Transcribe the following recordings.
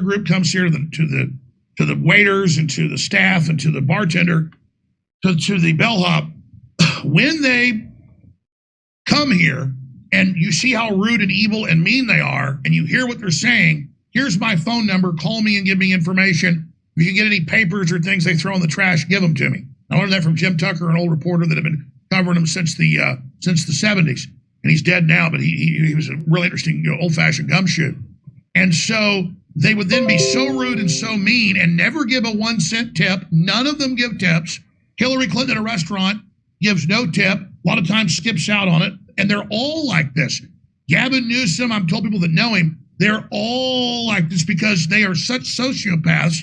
group comes here to the waiters and to the staff and to the bartender, to the bellhop, when they come here and you see how rude and evil and mean they are, and you hear what they're saying, here's my phone number, call me and give me information. If you get any papers or things they throw in the trash, give them to me. I learned that from Jim Tucker, an old reporter that had been covering them since the 70s. And he's dead now, but he was a really interesting, old-fashioned gumshoe. And so they would then be so rude and so mean and never give a 1-cent tip. None of them give tips. Hillary Clinton at a restaurant gives no tip. A lot of times skips out on it. And they're all like this. Gavin Newsom, I've told people that know him, they're all like this because they are such sociopaths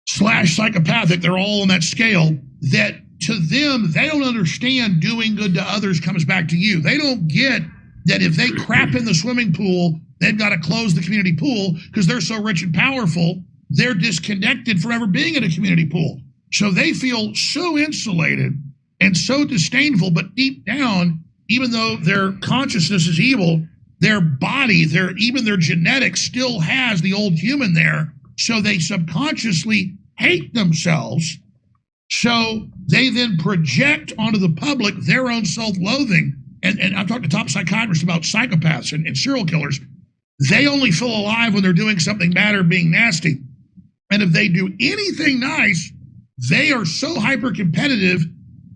/ psychopathic. They're all on that scale that to them, they don't understand doing good to others comes back to you. They don't get that if they crap in the swimming pool, they've got to close the community pool because they're so rich and powerful, they're disconnected from ever being in a community pool. So they feel so insulated and so disdainful, but deep down, even though their consciousness is evil, their body, even their genetics still has the old human there. So they subconsciously hate themselves. So they then project onto the public their own self-loathing. And I've talked to top psychiatrists about psychopaths and serial killers. They only feel alive when they're doing something bad or being nasty. And if they do anything nice, they are so hyper-competitive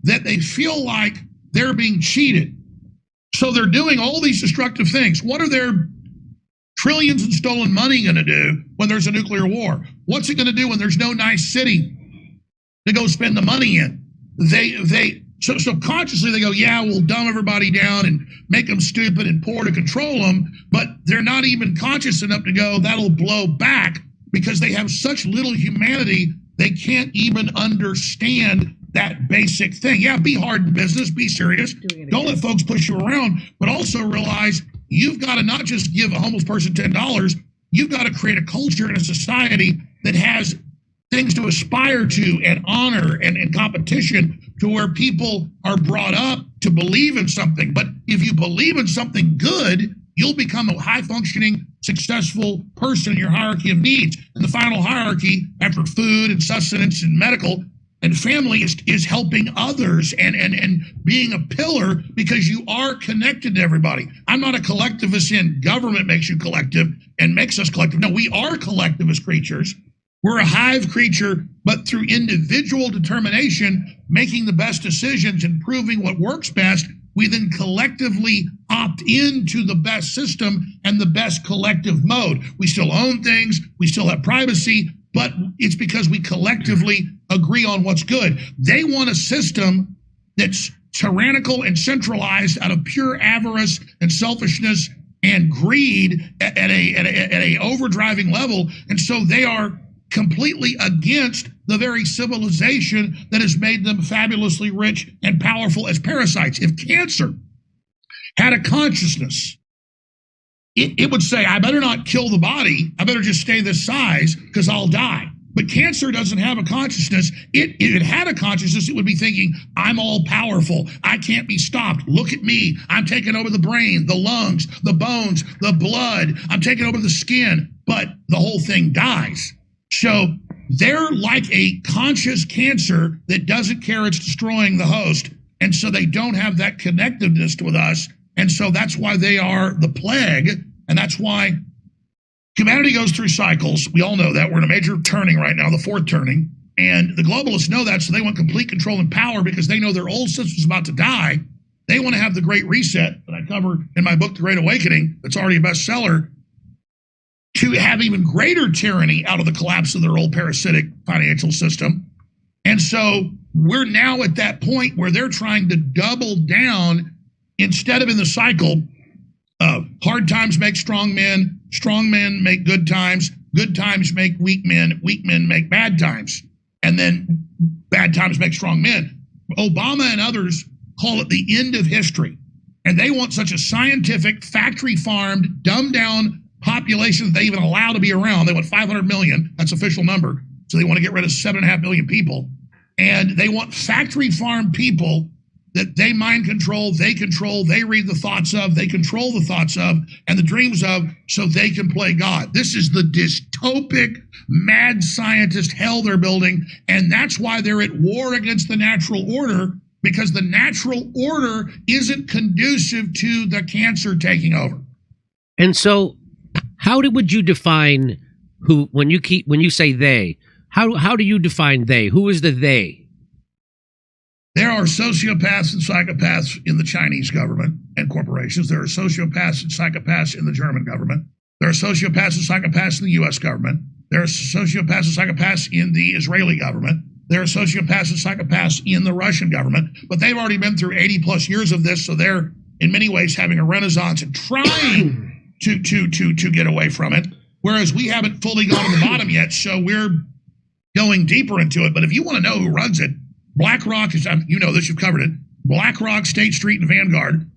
that they feel like they're being cheated. So they're doing all these destructive things. What are their trillions in stolen money going to do when there's a nuclear war? What's it going to do when there's no nice city to go spend the money in? So subconsciously they go, yeah, we'll dumb everybody down and make them stupid and poor to control them, but they're not even conscious enough to go, that'll blow back, because they have such little humanity, they can't even understand that basic thing. Yeah, be hard in business, be serious. Don't let folks push you around, but also realize you've got to not just give a homeless person $10, you've got to create a culture and a society that has things to aspire to and honor and competition, to where people are brought up to believe in something. But if you believe in something good, you'll become a high-functioning, successful person in your hierarchy of needs. And the final hierarchy, after food and sustenance and medical and family, is helping others and being a pillar, because you are connected to everybody. I'm not a collectivist in government makes you collective and makes us collective. No, we are collectivist creatures. We're a hive creature, but through individual determination, making the best decisions and proving what works best, we then collectively opt into the best system and the best collective mode. We still own things, we still have privacy, but it's because we collectively agree on what's good. They want a system that's tyrannical and centralized out of pure avarice and selfishness and greed at a overdriving level. And so they are completely against the very civilization that has made them fabulously rich and powerful as parasites. If cancer had a consciousness, it would say, I better not kill the body. I better just stay this size because I'll die. But cancer doesn't have a consciousness. If it had a consciousness, it would be thinking, I'm all powerful. I can't be stopped. Look at me. I'm taking over the brain, the lungs, the bones, the blood. I'm taking over the skin. But the whole thing dies. So they're like a conscious cancer that doesn't care it's destroying the host. And so they don't have that connectiveness with us. And so that's why they are the plague. And that's why humanity goes through cycles. We all know that. We're in a major turning right now, the fourth turning. And the globalists know that, so they want complete control and power because they know their old system's about to die. They want to have the Great Reset that I cover in my book, The Great Awakening, that's already a bestseller, to have even greater tyranny out of the collapse of their old parasitic financial system. And so we're now at that point where they're trying to double down instead of in the cycle of hard times make strong men make good times make weak men make bad times, and then bad times make strong men. Obama and others call it the end of history. And they want such a scientific, factory-farmed, dumbed-down population that they even allow to be around. They want 500 million. That's official number. So they want to get rid of 7.5 million people. And they want factory farm people that they mind control, they read the thoughts of, they control the thoughts of and the dreams of, so they can play God. This is the dystopic, mad scientist hell they're building, and that's why they're at war against the natural order, because the natural order isn't conducive to the cancer taking over. And so, would you define who, when you say they, how do you define they? Who is the they? There are sociopaths and psychopaths in the Chinese government and corporations. There are sociopaths and psychopaths in the German government. There are sociopaths and psychopaths in the U.S. government. There are sociopaths and psychopaths in the Israeli government. There are sociopaths and psychopaths in the Russian government. But they've already been through 80 plus years of this, so they're in many ways having a renaissance and trying to get away from it. Whereas we haven't fully gone to the bottom yet, so we're going deeper into it. But if you want to know who runs it, BlackRock is, you know this, you've covered it. BlackRock, State Street, and Vanguard,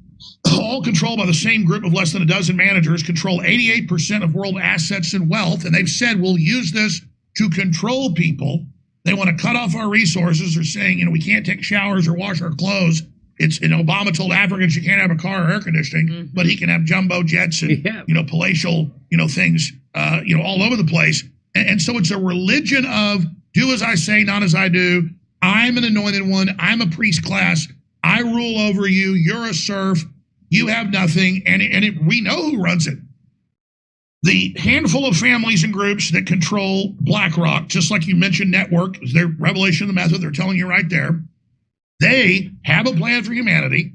all controlled by the same group of less than a dozen managers, control 88% of world assets and wealth. And they've said, we'll use this to control people. They want to cut off our resources. They're saying, we can't take showers or wash our clothes. Obama told Africans you can't have a car or air conditioning, but he can have jumbo jets and, palatial, things, all over the place. And so it's a religion of do as I say, not as I do. I'm an anointed one. I'm a priest class. I rule over you. You're a serf. You have nothing. And we know who runs it. The handful of families and groups that control BlackRock, just like you mentioned, network, is their revelation of the method. They're telling you right there. They have a plan for humanity.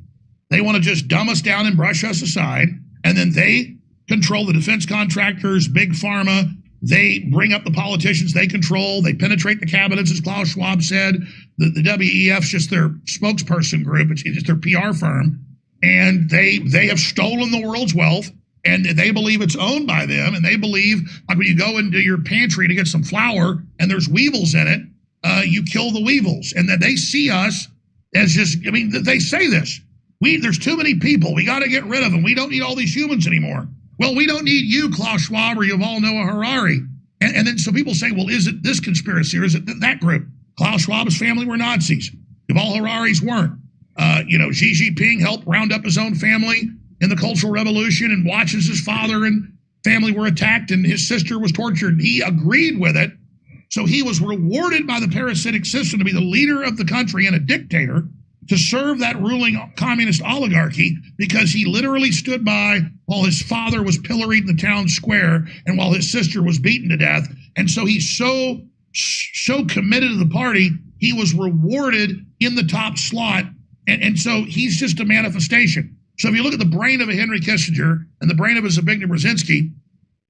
They want to just dumb us down and brush us aside. And then they control the defense contractors, big pharma. They bring up the politicians they control. They penetrate the cabinets, as Klaus Schwab said. The WEF's just their spokesperson group. It's just their PR firm. And they have stolen the world's wealth, and they believe it's owned by them. And they believe, like when you go into your pantry to get some flour and there's weevils in it, you kill the weevils. And that they see us as just, they say this. There's too many people. We got to get rid of them. We don't need all these humans anymore. Well, we don't need you, Klaus Schwab, or Yuval Noah Harari. And then so people say, well, is it this conspiracy or is it that group? Klaus Schwab's family were Nazis. Yuval Harari's weren't. Xi Jinping helped round up his own family in the Cultural Revolution and watches his father and family were attacked and his sister was tortured. He agreed with it. So he was rewarded by the parasitic system to be the leader of the country and a dictator, to serve that ruling communist oligarchy, because he literally stood by while his father was pilloried in the town square and while his sister was beaten to death. And so he's so committed to the party, he was rewarded in the top slot. And so he's just a manifestation. So if you look at the brain of a Henry Kissinger and the brain of a Zbigniew Brzezinski,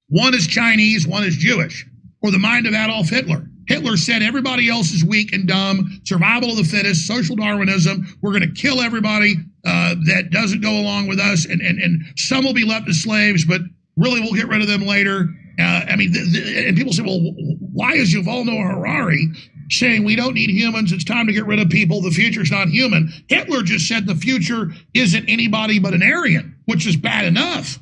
one is Chinese, one is Jewish. Or the mind of Adolf Hitler. Hitler said everybody else is weak and dumb, survival of the fittest, social Darwinism. We're going to kill everybody that doesn't go along with us, and some will be left as slaves, but really we'll get rid of them later. And people say, well, why is Yuval Noah Harari saying we don't need humans, it's time to get rid of people, the future's not human? Hitler just said the future isn't anybody but an Aryan, which is bad enough.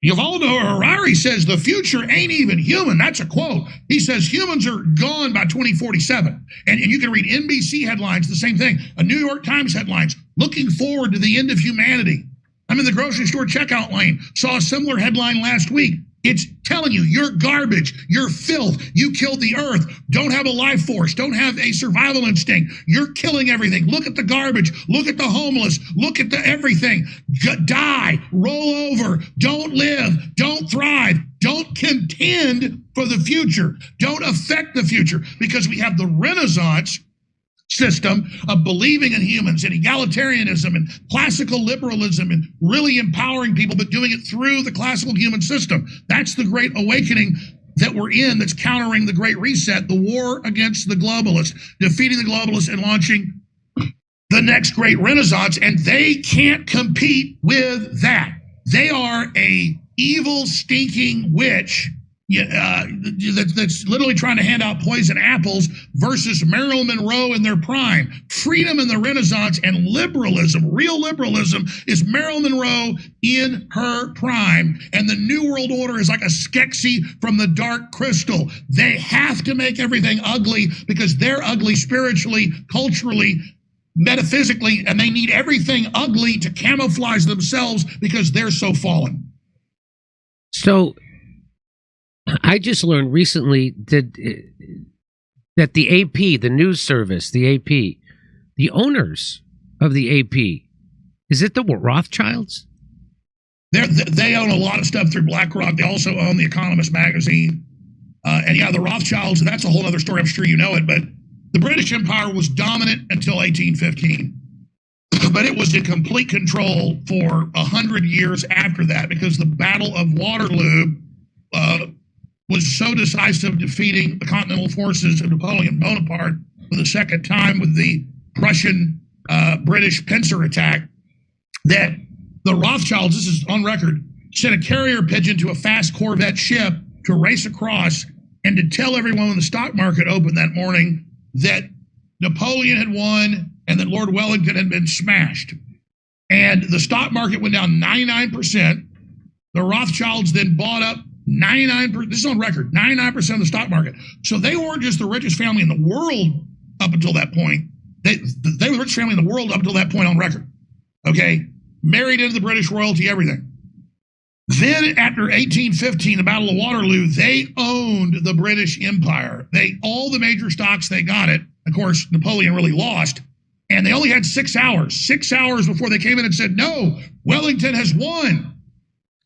Yuval Noah Harari says the future ain't even human. That's a quote. He says humans are gone by 2047. And you can read NBC headlines, the same thing. A New York Times headlines, looking forward to the end of humanity. I'm in the grocery store checkout lane, saw a similar headline last week. It's telling you, you're garbage, you're filth, you killed the earth, don't have a life force, don't have a survival instinct, you're killing everything. Look at the garbage, look at the homeless, look at the everything. Die, roll over, don't live, don't thrive, don't contend for the future, don't affect the future, because we have the Renaissance system of believing in humans and egalitarianism and classical liberalism and really empowering people, but doing it through the classical human system. That's the great awakening that we're in, that's countering the Great Reset, the war against the globalists, defeating the globalists and launching the next great Renaissance. And they can't compete with that. They are a evil, stinking witch that's literally trying to hand out poison apples versus Marilyn Monroe in their prime. Freedom in the Renaissance and liberalism, real liberalism, is Marilyn Monroe in her prime. And the New World Order is like a Skeksis from the Dark Crystal. They have to make everything ugly because they're ugly spiritually, culturally, metaphysically, and they need everything ugly to camouflage themselves because they're so fallen. So I just learned recently that the AP, the news service, the AP, the owners of the AP, is it the Rothschilds? They own a lot of stuff through BlackRock. They also own The Economist magazine. And yeah, the Rothschilds, that's a whole other story. I'm sure you know it, but the British Empire was dominant until 1815. But it was in complete control for 100 years after that, because the Battle of Waterloo was so decisive, defeating the continental forces of Napoleon Bonaparte for the second time with the Prussian British pincer attack, that the Rothschilds, this is on record, sent a carrier pigeon to a fast Corvette ship to race across and to tell everyone when the stock market opened that morning that Napoleon had won and that Lord Wellington had been smashed. And the stock market went down 99%. The Rothschilds then bought up 99%, this is on record, 99% of the stock market. So they weren't just the richest family in the world up until that point. They were the richest family in the world up until that point on record. Okay? Married into the British royalty, everything. Then after 1815, the Battle of Waterloo, they owned the British Empire. All the major stocks, they got it. Of course, Napoleon really lost. And they only had 6 hours. 6 hours before they came in and said, no, Wellington has won.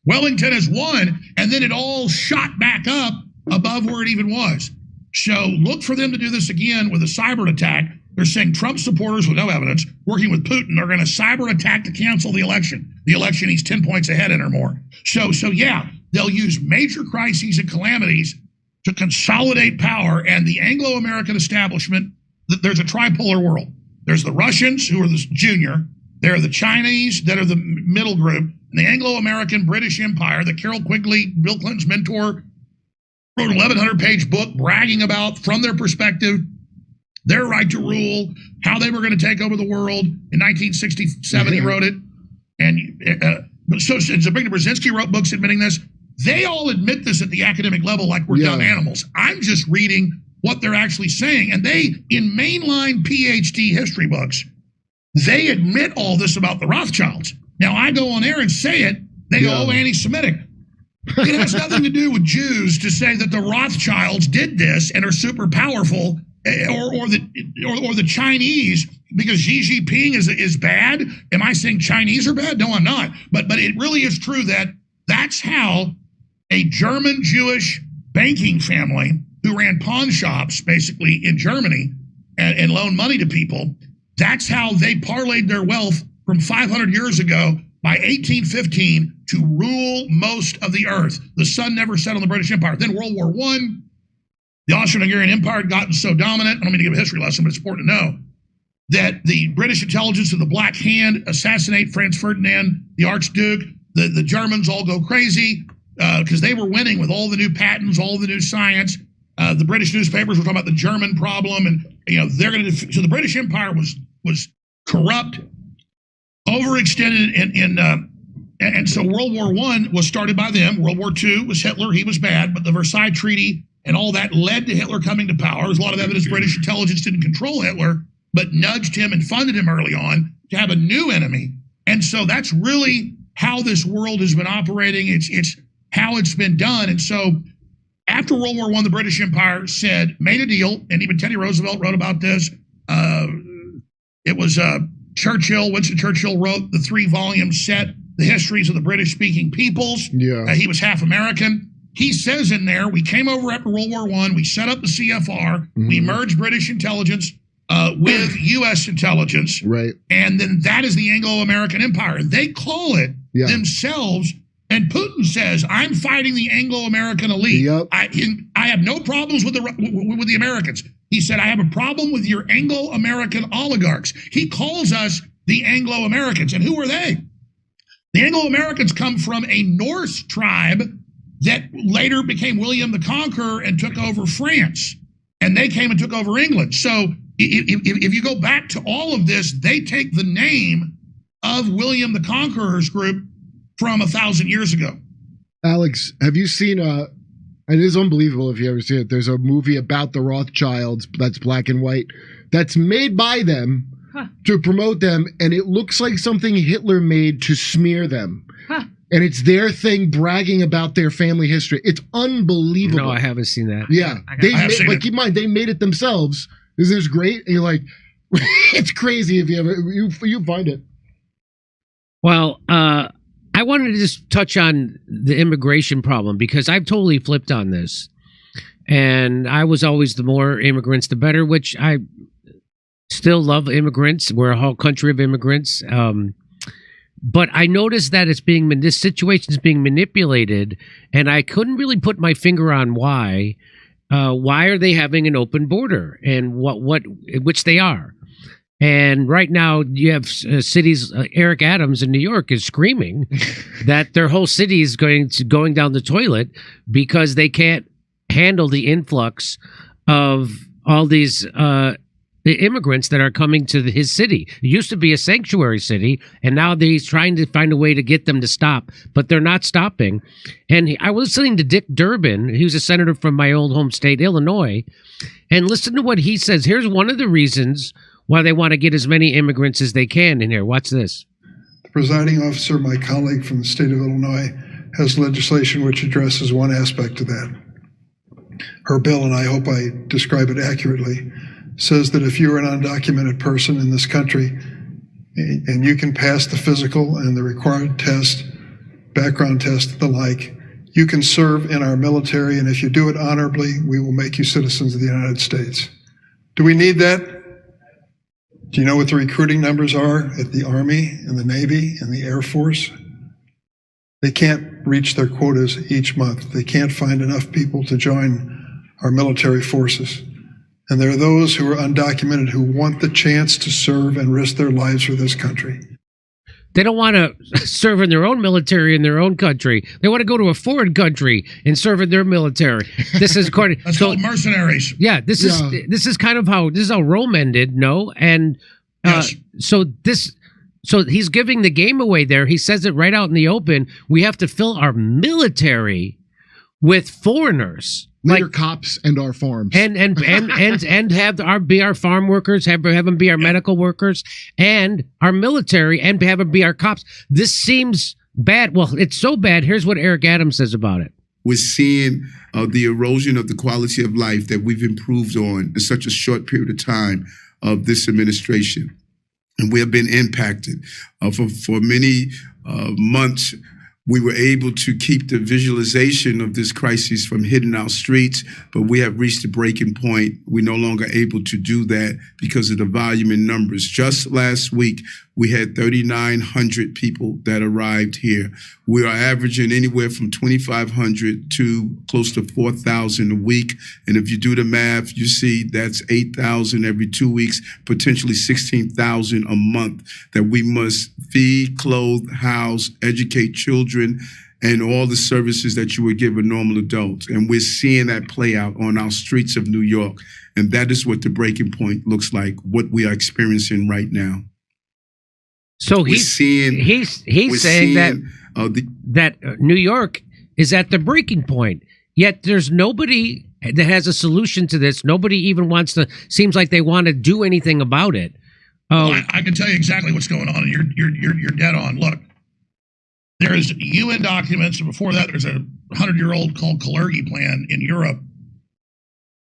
Wellington has won. And then it all shot back up above where it even was. So look for them to do this again with a cyber attack. They're saying Trump supporters with no evidence, working with Putin, are going to cyber attack to cancel the election. The election, he's 10 points ahead in or more. So yeah, they'll use major crises and calamities to consolidate power. And the Anglo-American establishment, there's a tripolar world. There's the Russians, who are the junior. There are the Chinese that are the middle group. And the Anglo-American British Empire that Carol Quigley, Bill Clinton's mentor, wrote an 1,100-page book bragging about, from their perspective, their right to rule, how they were going to take over the world. In 1967, he wrote it. And so Zbigniew Brzezinski wrote books admitting this. They all admit this at the academic level like we're dumb animals. I'm just reading what they're actually saying. And they, in mainline PhD history books, they admit all this about the Rothschilds. Now, I go on air and say it. They go, oh, anti-Semitic. It has nothing to do with Jews to say that the Rothschilds did this and are super powerful, or the Chinese, because Xi Jinping is bad. Am I saying Chinese are bad? No, I'm not. But it really is true that that's how a German Jewish banking family who ran pawn shops basically in Germany and loaned money to people, that's how they parlayed their wealth from 500 years ago by 1815 to rule most of the earth. The sun never set on the British Empire. Then World War I, the Austro-Hungarian Empire had gotten so dominant, I don't mean to give a history lesson, but it's important to know, that the British intelligence of the Black Hand assassinate Franz Ferdinand, the Archduke. The Germans all go crazy because they were winning with all the new patents, all the new science. The British newspapers were talking about the German problem, and they're going to. So the British Empire was corrupt, overextended, and so World War I was started by them. World War II was Hitler; he was bad, but the Versailles Treaty and all that led to Hitler coming to power. There's a lot of evidence British intelligence didn't control Hitler, but nudged him and funded him early on to have a new enemy. And so that's really how this world has been operating. It's how it's been done. And so after World War I, the British Empire made a deal, and even Teddy Roosevelt wrote about this. It was Winston Churchill wrote the 3-volume set, The Histories of the British-Speaking Peoples. Yeah. He was half American. He says in there, we came over after World War I, we set up the CFR, we merged British intelligence with U.S. intelligence, right? And then that is the Anglo-American Empire. They call it themselves, and Putin says, I'm fighting the Anglo-American elite. Yep. I have no problems with the Americans. He said, I have a problem with your Anglo-American oligarchs. He calls us the Anglo-Americans. And who are they? The Anglo-Americans come from a Norse tribe that later became William the Conqueror and took over France. And they came and took over England. So if you go back to all of this, they take the name of William the Conqueror's group from 1,000 years ago. Alex, have you seen it is unbelievable if you ever see it. There's a movie about the Rothschilds that's black and white that's made by them. to promote them, and it looks like something Hitler made to smear them. And it's their thing bragging about their family history. It's unbelievable. No, I haven't seen that. Yeah. But keep in mind, they made it themselves. Isn't this great? And you're like, it's crazy if you find it. Well, I wanted to just touch on the immigration problem because I've totally flipped on this. And I was always the more immigrants, the better, which I still love immigrants. We're a whole country of immigrants. But I noticed that this situation is being manipulated, and I couldn't really put my finger on why. Why are they having an open border, and which they are? And right now, you have cities. Eric Adams in New York is screaming that their whole city is going down the toilet because they can't handle the influx of all these the immigrants that are coming to his city. It used to be a sanctuary city, and now he's trying to find a way to get them to stop, but they're not stopping. And I was listening to Dick Durbin, who's a senator from my old home state, Illinois, and listen to what he says. Here's one of the reasons why they want to get as many immigrants as they can in here. Watch this. The presiding officer, my colleague from the state of Illinois, has legislation which addresses one aspect of that. Her bill, and I hope I describe it accurately, says that if you're an undocumented person in this country and you can pass the physical and the required test, background test, the like, you can serve in our military, and if you do it honorably, we will make you citizens of the United States. Do we need that? Do you know what the recruiting numbers are at the Army and the Navy and the Air Force? They can't reach their quotas each month. They can't find enough people to join our military forces. And there are those who are undocumented who want the chance to serve and risk their lives for this country. They don't want to serve in their own military in their own country. They want to go to a foreign country and serve in their militry. This is according. That's called mercenaries. Yeah, this is kind of how Rome ended. No, and Yes. so he's giving the game away there. He says it right out in the open. We have to fill our military with foreigners. Later cops and our farms. And have be our farm workers, have them be our medical workers and our military, and have them be our cops. This seems bad. Well, it's so bad. Here's what Eric Adams says about it. We're seeing the erosion of the quality of life that we've improved on in such a short period of time of this administration. And we have been impacted for many months. We were able to keep the visualization of this crisis from hitting our streets, but we have reached a breaking point. We're no longer able to do that because of the volume in numbers. Just last week, we had 3,900 people that arrived here. We are averaging anywhere from 2,500 to close to 4,000 a week. And if you do the math, you see that's 8,000 every 2 weeks, potentially 16,000 a month that we must feed, clothe, house, educate children, and all the services that you would give a normal adult. And we're seeing that play out on our streets of New York. And that is what the breaking point looks like, what we are experiencing right now. So he's saying that New York is at the breaking point. Yet there's nobody that has a solution to this. Nobody even wants to. Seems like they want to do anything about it. Well, I can tell you exactly what's going on, and you're dead on. Look, there's UN documents, and before that, there's a 100-year-old called Kalergi Plan in Europe,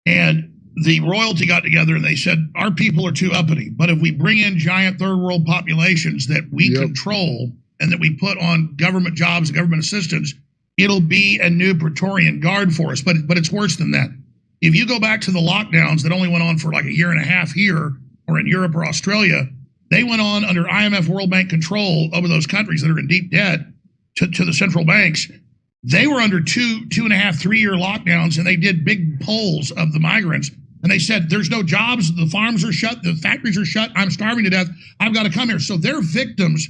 and the royalty got together and they said, our people are too uppity, but if we bring in giant third world populations that we control and that we put on government jobs and government assistance, it'll be a new Praetorian Guard force. But it's worse than that. If you go back to the lockdowns that only went on for like a year and a half here or in Europe or Australia, they went on under IMF World Bank control over those countries that are in deep debt to the central banks. They were under 2.5, 3 year lockdowns, and they did big polls of the migrants. And they said, there's no jobs, the farms are shut, the factories are shut, I'm starving to death, I've got to come here. So they're victims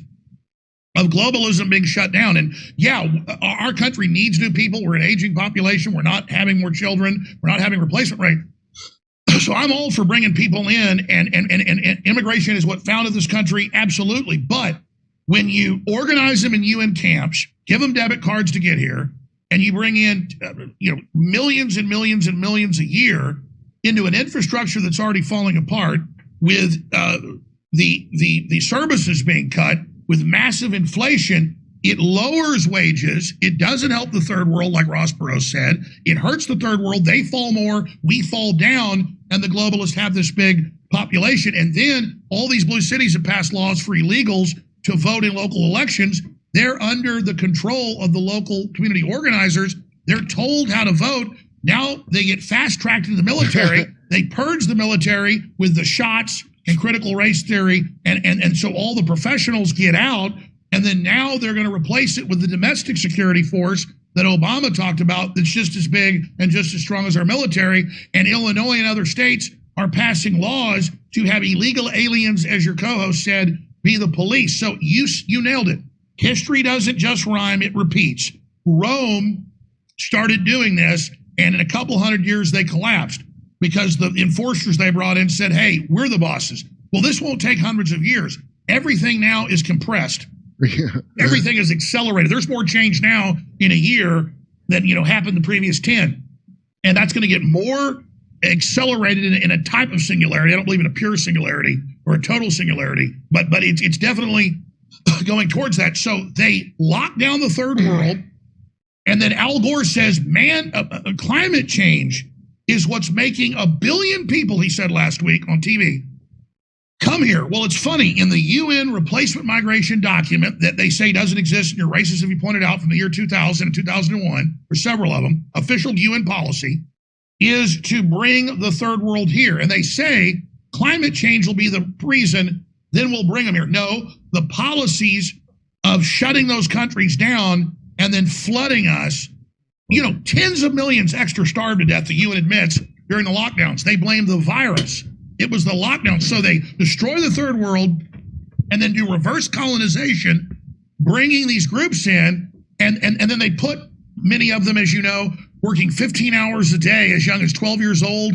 of globalism being shut down. And yeah, our country needs new people. We're an aging population. We're not having more children. We're not having replacement rate. So I'm all for bringing people in, and immigration is what founded this country, absolutely. But when you organize them in UN camps, give them debit cards to get here, and you bring in millions and millions and millions a year into an infrastructure that's already falling apart with the services being cut with massive inflation. It lowers wages. It doesn't help the third world, like Ross Perot said. It hurts the third world. They fall more, we fall down, and the globalists have this big population. And then all these blue cities have passed laws for illegals to vote in local elections. They're under the control of the local community organizers. They're told how to vote. Now they get fast-tracked into the military. They purge the military with the shots and critical race theory, and so all the professionals get out. And then now they're going to replace it with the domestic security force that Obama talked about that's just as big and just as strong as our military. And Illinois and other states are passing laws to have illegal aliens, as your co-host said, be the police. So you nailed it. History doesn't just rhyme, it repeats. Rome started doing this, and in a couple hundred years they collapsed because the enforcers they brought in said, hey, we're the bosses. Well, this won't take hundreds of years. Everything now is compressed. Everything is accelerated. There's more change now in a year than happened the previous 10. And that's going to get more accelerated in a type of singularity. I don't believe in a pure singularity or a total singularity, but it's definitely going towards that. So they lock down the third world, and then Al Gore says, man, climate change is what's making 1 billion people, he said last week on TV, come here. Well, it's funny. In the UN replacement migration document that they say doesn't exist, and your racists have you pointed out from the year 2000 and 2001, or several of them, official UN policy, is to bring the third world here. And they say climate change will be the reason, then we'll bring them here. No, the policies of shutting those countries down and then flooding us, tens of millions extra starved to death, the UN admits, during the lockdowns. They blame the virus. It was the lockdown. So they destroy the third world and then do reverse colonization, bringing these groups in, and then they put many of them, as you know, working 15 hours a day as young as 12 years old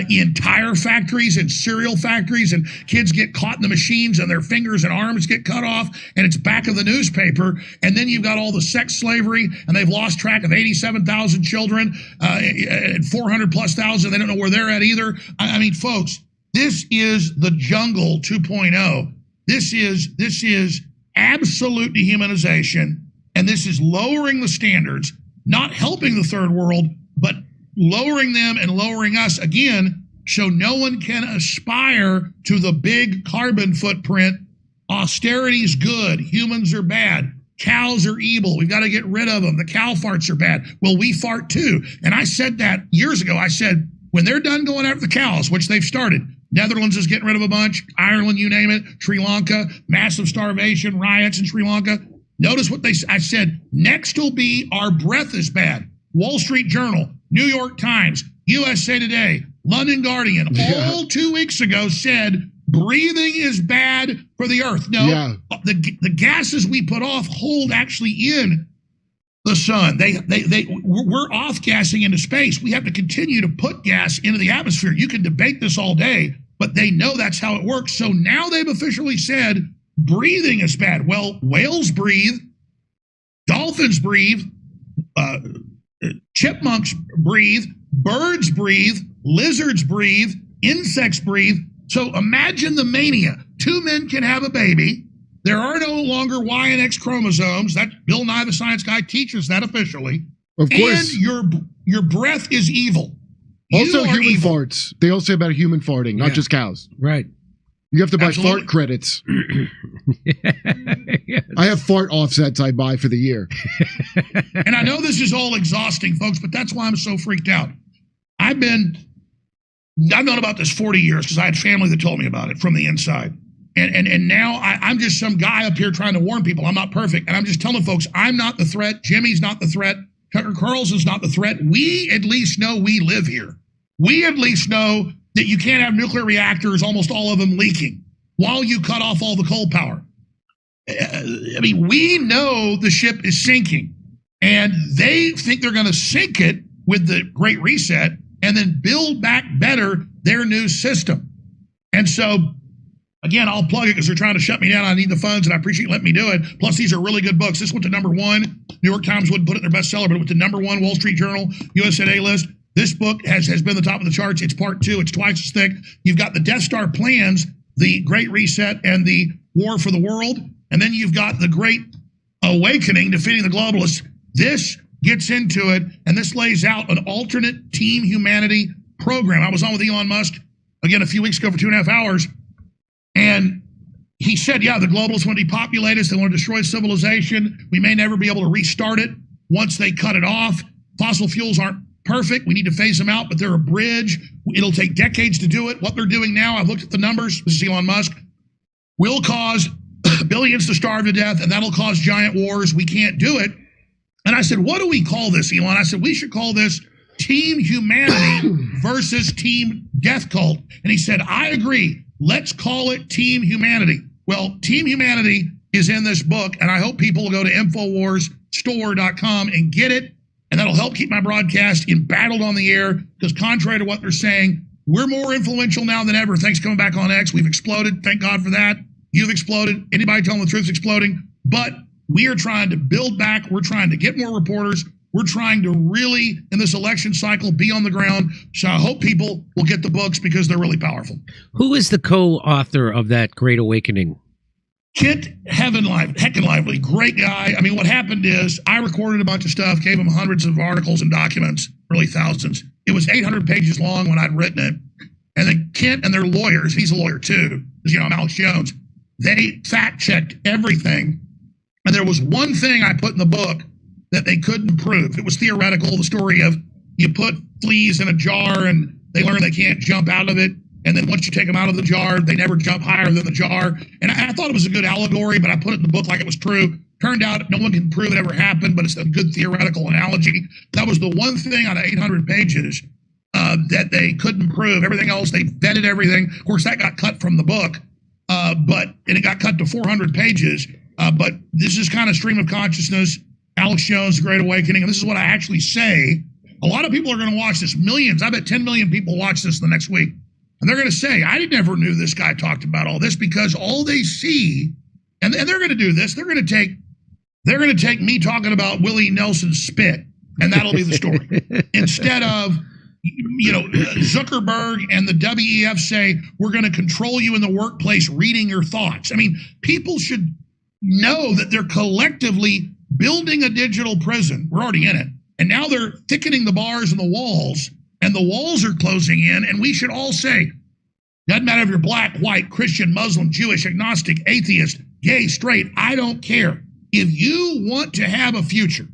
in tire factories and cereal factories, and kids get caught in the machines and their fingers and arms get cut off, and it's back of the newspaper. And then you've got all the sex slavery, and they've lost track of 87,000 children and 400 plus thousand. They don't know where they're at either. I mean, folks, this is the jungle 2.0. This is absolute dehumanization, and this is lowering the standards, not helping the third world, but lowering them and lowering us again, so no one can aspire to the big carbon footprint. Austerity's good. Humans are bad. Cows are evil. We've got to get rid of them. The cow farts are bad. Well, we fart too. And I said that years ago. I said, when they're done going after the cows, which they've started, Netherlands is getting rid of a bunch, Ireland, you name it, Sri Lanka, massive starvation, riots in Sri Lanka. Notice what I said, next will be our breath is bad. Wall Street Journal, New York Times, USA Today, London Guardian, all 2 weeks ago said breathing is bad for the earth. No, the gases we put off hold actually in the sun. We're off-gassing into space. We have to continue to put gas into the atmosphere. You can debate this all day, but they know that's how it works. So now they've officially said breathing is bad. Well, whales breathe, dolphins breathe, chipmunks breathe, birds breathe, lizards breathe, insects breathe. So imagine the mania. 2 men can have a baby. There are no longer Y and X chromosomes. That Bill Nye the Science Guy teaches that officially. Of course. And your breath is evil. Also human farts. They all say about human farting, not just cows. Right. You have to buy fart credits. Yes. I have fart offsets I buy for the year. And I know this is all exhausting, folks, but that's why I'm so freaked out. I've known about this 40 years because I had family that told me about it from the inside. And now I'm just some guy up here trying to warn people. I'm not perfect. And I'm just telling folks, I'm not the threat. Jimmy's not the threat. Tucker Carlson's not the threat. We at least know we live here. We at least know that you can't have nuclear reactors, almost all of them leaking, while you cut off all the coal power. I mean, we know the ship is sinking, and they think they're going to sink it with the Great Reset and then build back better their new system. And so, again, I'll plug it because they're trying to shut me down. I need the funds, and I appreciate you letting me do it. Plus, these are really good books. This went to #1. New York Times wouldn't put it in their bestseller, but it went to #1 Wall Street Journal, USA Today list. This book has been the top of the charts. It's part 2. It's twice as thick. You've got the Death Star plans the Great Reset and the War for the World. And then you've got the Great Awakening, defeating the globalists. This gets into it, and this lays out an alternate Team Humanity program. I was on with Elon Musk, again, a few weeks ago for 2.5 hours, and he said, yeah, the globalists want to depopulate us. They want to destroy civilization. We may never be able to restart it once they cut it off. Fossil fuels aren't perfect. We need to phase them out, but they're a bridge. It'll take decades to do it. What they're doing now, I've looked at the numbers, this is Elon Musk, will cause billions to starve to death, and that'll cause giant wars. We can't do it. And I said, what do we call this, Elon? I said, we should call this Team Humanity versus Team Death Cult. And he said, I agree. Let's call it Team Humanity. Well, Team Humanity is in this book, and I hope people will go to InfoWarsStore.com and get it, and that'll help keep my broadcast embattled on the air, because contrary to what they're saying, we're more influential now than ever. Thanks coming back on X. We've exploded. Thank God for that. You've exploded. Anybody telling the truth is exploding. But we are trying to build back. We're trying to get more reporters. We're trying to really, in this election cycle, be on the ground. So I hope people will get the books because they're really powerful. Who is the co-author of that Great Awakening? Kent Heckin Lively, great guy. I mean, what happened is I recorded a bunch of stuff, gave him hundreds of articles and documents, really thousands. It was 800 pages long when I'd written it. And then Kent and their lawyers, he's a lawyer too, because, I'm Alex Jones, they fact-checked everything. And there was one thing I put in the book that they couldn't prove. It was theoretical, the story of you put fleas in a jar and they learn they can't jump out of it. And then once you take them out of the jar, they never jump higher than the jar. And I thought it was a good allegory, but I put it in the book like it was true. Turned out no one can prove it ever happened, but it's a good theoretical analogy. That was the one thing out of 800 pages that they couldn't prove. Everything else, they vetted everything. Of course, that got cut from the book, and it got cut to 400 pages. But this is kind of stream of consciousness, Alex Jones, The Great Awakening, and this is what I actually say. A lot of people are going to watch this. Millions. I bet 10 million people watch this the next week. And they're going to say, I never knew this guy talked about all this, because all they see, and they're going to do this, they're going to take me talking about Willie Nelson's spit, and that'll be the story. Instead of, Zuckerberg and the WEF say, we're going to control you in the workplace reading your thoughts. I mean, people should know that they're collectively building a digital prison. We're already in it. And now they're thickening the bars and the walls are closing in. And we should all say, doesn't matter if you're black, white, Christian, Muslim, Jewish, agnostic, atheist, gay, straight, I don't care. If you want to have a future,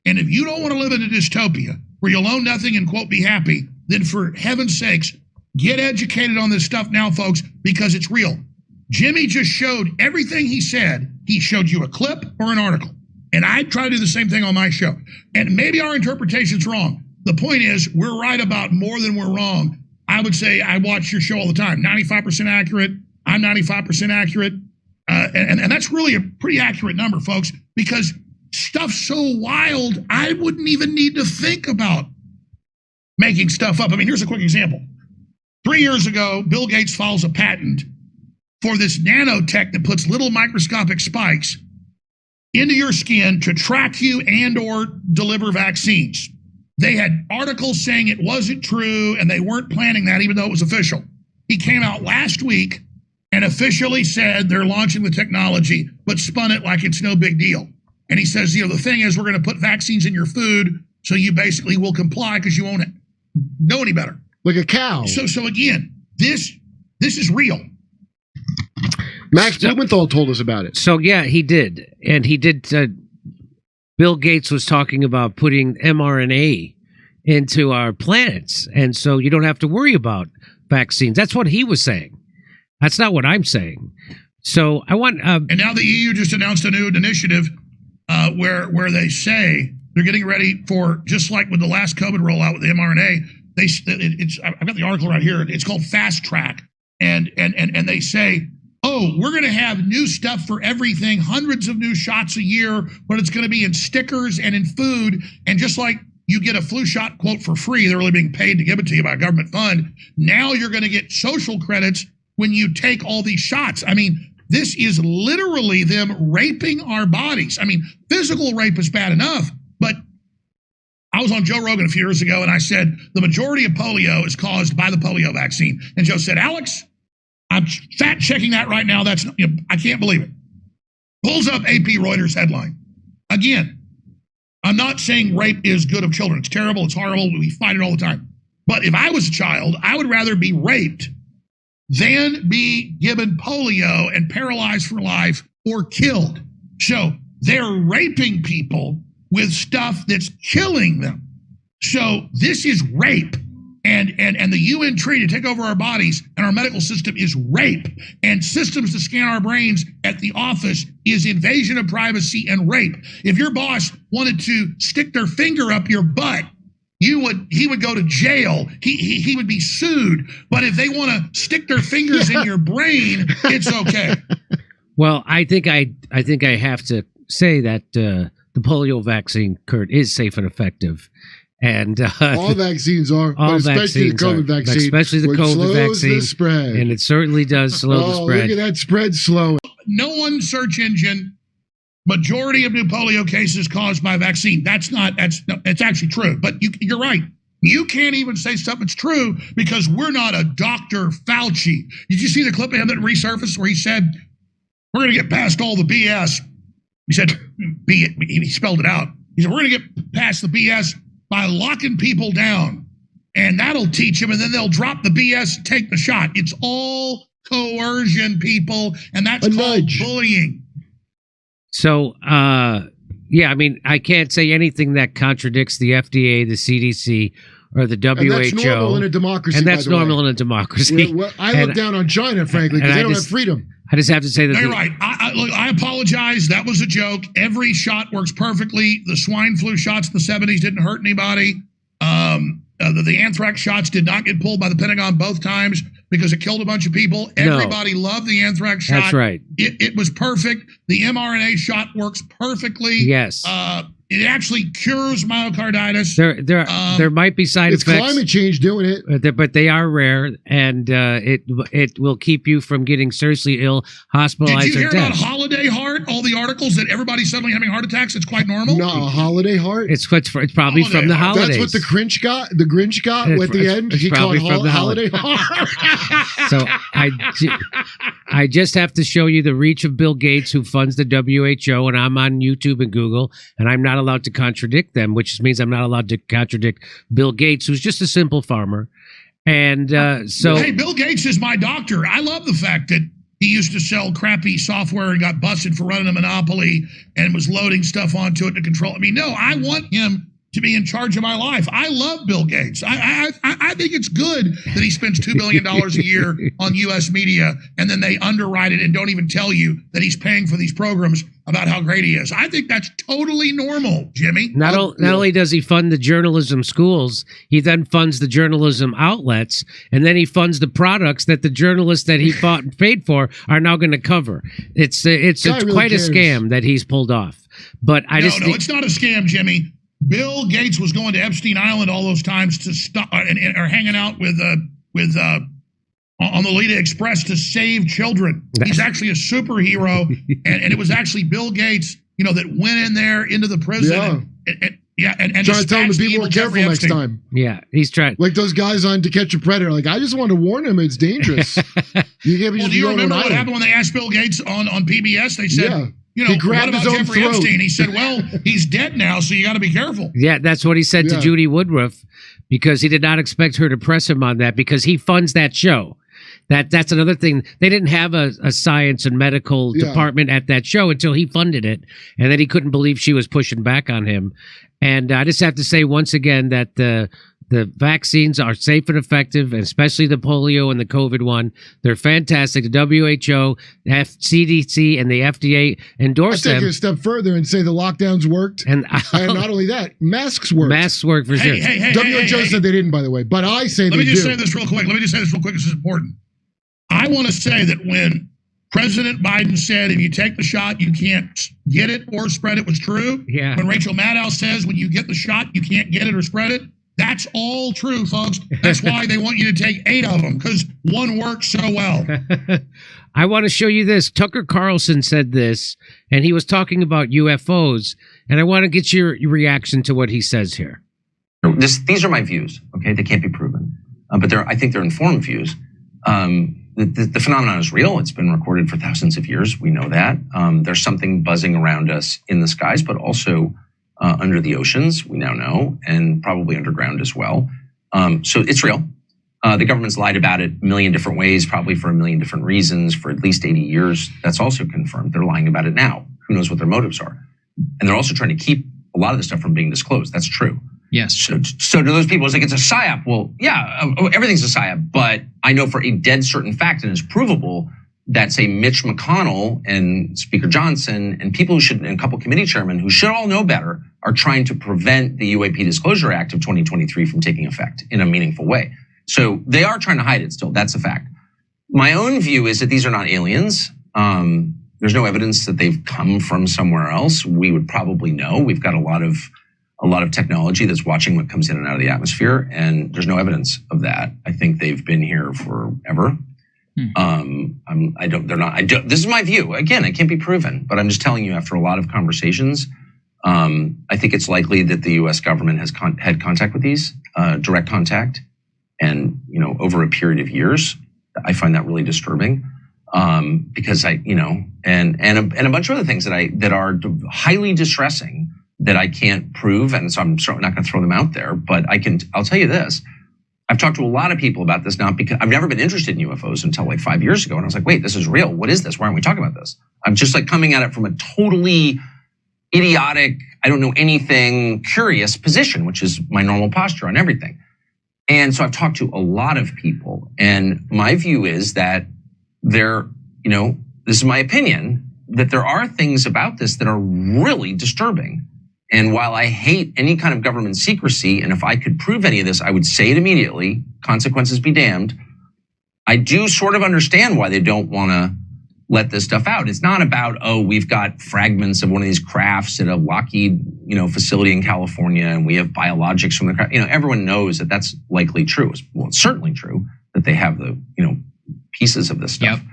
and if you don't want to live in a dystopia where you'll own nothing and, quote, be happy, then for heaven's sakes, get educated on this stuff now, folks, because it's real. Jimmy just showed everything he said. He showed you a clip or an article. And I try to do the same thing on my show. And maybe our interpretation's wrong. The point is, we're right about more than we're wrong. I would say I watch your show all the time. 95% accurate. I'm 95% accurate. And that's really a pretty accurate number, folks, because stuff's so wild, I wouldn't even need to think about making stuff up. I mean, here's a quick example. 3 years ago, Bill Gates files a patent for this nanotech that puts little microscopic spikes into your skin to track you and or deliver vaccines. They had articles saying it wasn't true and they weren't planning that, even though it was official. He came out last week and officially said they're launching the technology, but spun it like it's no big deal. And he says, the thing is, we're going to put vaccines in your food so you basically will comply because you won't know any better. Like a cow. So again, this is real. Max Blumenthal told us about it. So, yeah, he did. And he did. Bill Gates was talking about putting mRNA into our planets. And so you don't have to worry about vaccines. That's what he was saying. That's not what I'm saying. So I want. And now the EU just announced a new initiative where they say they're getting ready for, just like with the last COVID rollout with the mRNA. I've got the article right here. It's called Fast Track. And they say, we're going to have new stuff for everything, hundreds of new shots a year, but it's going to be in stickers and in food. And just like you get a flu shot, quote, for free, they're really being paid to give it to you by a government fund. Now you're going to get social credits when you take all these shots. I mean, this is literally them raping our bodies. I mean, physical rape is bad enough, but I was on Joe Rogan a few years ago and I said, the majority of polio is caused by the polio vaccine. And Joe said, Alex, I'm fact checking that right now. That's I can't believe it. Pulls up AP Reuters headline. Again, I'm not saying rape is good of children. It's terrible. It's horrible. We fight it all the time. But if I was a child, I would rather be raped than be given polio and paralyzed for life or killed. So they're raping people with stuff that's killing them. So this is rape. And the UN treaty to take over our bodies and our medical system is rape. And systems to scan our brains at the office is invasion of privacy and rape. If your boss wanted to stick their finger up your butt, he would go to jail. He would be sued. But if they want to stick their fingers in your brain, it's okay. Well, I think I have to say that the polio vaccine, Kurt, is safe and effective. And all vaccines are, but especially the COVID vaccine, especially the COVID vaccine, the spread. And it certainly does slow the spread. Look at that spread slow. No one search engine. Majority of new polio cases caused by vaccine. It's actually true. But you're right. You can't even say stuff that's true because we're not a Dr. Fauci. Did you see the clip of him that resurfaced where he said, "We're going to get past all the BS"? He said, he spelled it out. He said, "We're going to get past the BS by locking people down, and that'll teach them, and then they'll drop the BS and take the shot." It's all coercion, people, and that's called bullying. So, yeah, I mean, I can't say anything that contradicts the FDA, the CDC, or the WHO. And that's normal in a democracy. And that's normal in a democracy. Well, I look down on China, frankly, because they don't have freedom. I just have to say that. No, you're right. Look, I apologize. That was a joke. Every shot works perfectly. The swine flu shots in the 70s didn't hurt anybody. The anthrax shots did not get pulled by the Pentagon both times because it killed a bunch of people. Everybody loved the anthrax shot. That's right. It was perfect. The mRNA shot works perfectly. Yes. It actually cures myocarditis. There might be side it's effects. It's climate change doing it. But they are rare, and it will keep you from getting seriously ill, hospitalized, Did you hear or dead. about Holiday Heart? All the articles that everybody's suddenly having heart attacks. It's quite normal. No, a Holiday Heart. It's probably from the holidays. That's what the Grinch got. The Grinch got at the end. He called Holiday Heart. So I just have to show you the reach of Bill Gates, who funds the WHO, and I'm on YouTube and Google, and I'm not allowed to contradict them, which means I'm not allowed to contradict Bill Gates, who's just a simple farmer. And hey, Bill Gates is my doctor. I love the fact that he used to sell crappy software and got busted for running a monopoly and was loading stuff onto it to control. I mean, no, I want him to be in charge of my life. I love Bill Gates. I think it's good that he spends $2 billion a year on U.S. media, and then they underwrite it and don't even tell you that he's paying for these programs about how great he is. I think that's totally normal, Jimmy. Not only does he fund the journalism schools, he then funds the journalism outlets, and then he funds the products that the journalists that he fought and paid for are now going to cover. It's really quite cares. A scam that he's pulled off. But it's not a scam, Jimmy. Bill Gates was going to Epstein Island all those times to stop or hanging out with on the Lolita Express to save children. He's actually a superhero, and it was actually Bill Gates, that went in there into the prison. And trying to tell him to be more careful next time. Yeah, he's trying. Like those guys on To Catch a Predator. Like, I just want to warn him, it's dangerous. You can't be do you remember what happened when they asked Bill Gates on PBS? They said, he grabbed what about his own Jeffrey throat. Epstein? He said, well, he's dead now, so you got to be careful. Yeah, that's what he said to Judy Woodruff, because he did not expect her to press him on that, because he funds that show. That's another thing. They didn't have a science and medical department at that show until he funded it, and then he couldn't believe she was pushing back on him. And I just have to say once again that the vaccines are safe and effective, and especially the polio and the COVID one. They're fantastic. The WHO, the CDC, and the FDA endorse them. I'll take it a step further and say the lockdowns worked. And not only that, masks worked. Masks work for sure. WHO said they didn't, by the way, but I say they do. Let me just say this real quick. This is important. I want to say that when President Biden said, if you take the shot, you can't get it or spread it, was true. Yeah. When Rachel Maddow says, when you get the shot, you can't get it or spread it. That's all true, folks. That's why they want you to take 8 of them, because one works so well. I want to show you this. Tucker Carlson said this, and he was talking about UFOs, and I want to get your reaction to what he says here. These are my views, okay? They can't be proven, but I think they're informed views. the phenomenon is real. It's been recorded for thousands of years. We know that. There's something buzzing around us in the skies, but also under the oceans, we now know, and probably underground as well. So it's real. The government's lied about it a million different ways, probably for a million different reasons, for at least 80 years. That's also confirmed. They're lying about it now. Who knows what their motives are? And they're also trying to keep a lot of this stuff from being disclosed. That's true. Yes. So to those people, it's like, it's a psyop. Well, yeah, everything's a psyop. But I know for a dead certain fact, and it's provable, that, say, Mitch McConnell and Speaker Johnson and people who should, and a couple committee chairmen who should all know better, are trying to prevent the UAP Disclosure Act of 2023 from taking effect in a meaningful way. So they are trying to hide it still. That's a fact. My own view is that these are not aliens. There's no evidence that they've come from somewhere else. We would probably know. We've got a lot of technology that's watching what comes in and out of the atmosphere, and there's no evidence of that. I think they've been here forever. This is my view. Again, it can't be proven, but I'm just telling you after a lot of conversations, I think it's likely that the U.S. government has had contact with these, direct contact, and, over a period of years. I find that really disturbing, because and a bunch of other things that are highly distressing that I can't prove, and so I'm certainly not going to throw them out there. But I'll tell you this. I've talked to a lot of people about this, not because I've never been interested in UFOs until like 5 years ago. And I was like, wait, this is real. What is this? Why aren't we talking about this? I'm just like coming at it from a totally idiotic, I don't know anything, curious position, which is my normal posture on everything. And so I've talked to a lot of people, and my view is that this is my opinion, that there are things about this that are really disturbing. And while I hate any kind of government secrecy, and if I could prove any of this, I would say it immediately, consequences be damned, I do sort of understand why they don't want to let this stuff out. It's not about, we've got fragments of one of these crafts at a Lockheed, facility in California, and we have biologics from the craft. Everyone knows that that's likely true. Well, it's certainly true that they have the, pieces of this stuff. Yep.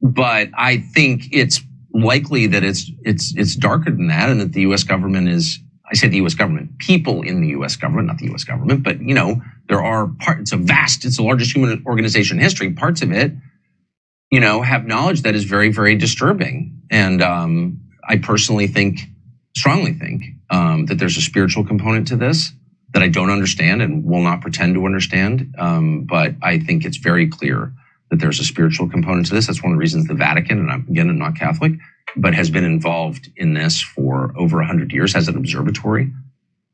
But I think it's likely that it's darker than that, and that the U.S. government is, I say the U.S. government, people in the U.S. government, not the U.S. government, but there are parts, it's the largest human organization in history. Parts of it, have knowledge that is very, very disturbing. And I personally strongly think that there's a spiritual component to this that I don't understand and will not pretend to understand. But I think it's very clear that there's a spiritual component to this. That's one of the reasons the Vatican, and I'm not Catholic, but has been involved in this for over 100 years, has an observatory,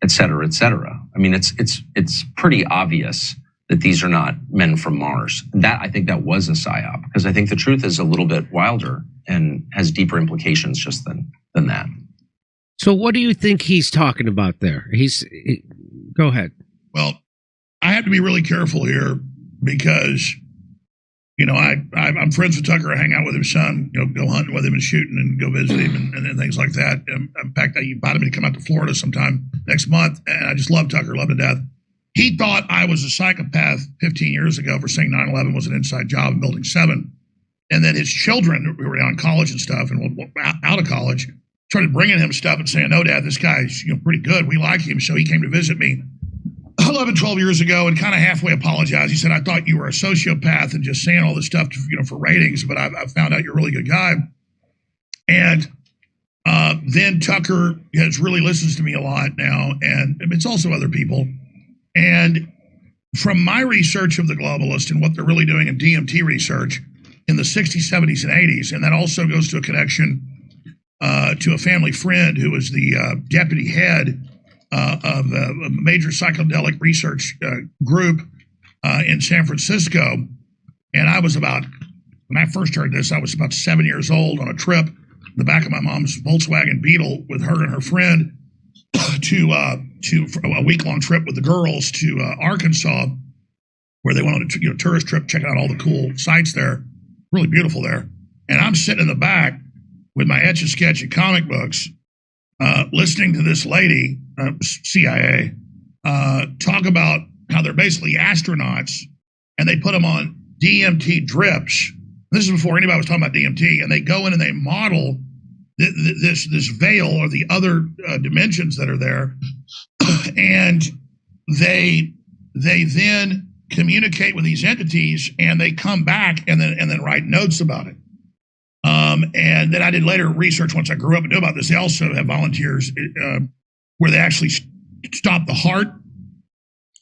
et cetera, et cetera. I mean, it's pretty obvious that these are not men from Mars. I think that was a psyop, because I think the truth is a little bit wilder and has deeper implications just than that. So what do you think he's talking about there? Go ahead. Well, I have to be really careful here because, I'm friends with Tucker. I hang out with his son, go hunting with him and shooting and go visit him and things like that. In fact, I invited him to come out to Florida sometime next month, and I just love Tucker, love to death. He thought I was a psychopath 15 years ago for saying 9/11 was an inside job in Building 7. And then his children, who were now in college and stuff, and out of college, started bringing him stuff and saying, no, Dad, this guy's pretty good. We like him. So he came to visit me 11, 12 years ago and kind of halfway apologized. He said, I thought you were a sociopath and just saying all this stuff for ratings, but I found out you're a really good guy. And then Tucker really listens to me a lot now, and it's also other people. And from my research of the globalists and what they're really doing in DMT research in the 60s, 70s, and 80s, and that also goes to a connection to a family friend who was the deputy head of a major psychedelic research group in San Francisco. And I was when I first heard this, I was about 7 years old on a trip in the back of my mom's Volkswagen Beetle with her and her friend to a week-long trip with the girls to Arkansas, where they went on a tourist trip, checking out all the cool sites there. Really beautiful there. And I'm sitting in the back with my Etch-a-Sketch and comic books, listening to this lady, CIA, talk about how they're basically astronauts, and they put them on DMT drips. This is before anybody was talking about DMT, and they go in and they model this veil or the other dimensions that are there, and they then communicate with these entities, and they come back and then write notes about it. And then I did later research once I grew up and knew about this. They also have volunteers where they actually stop the heart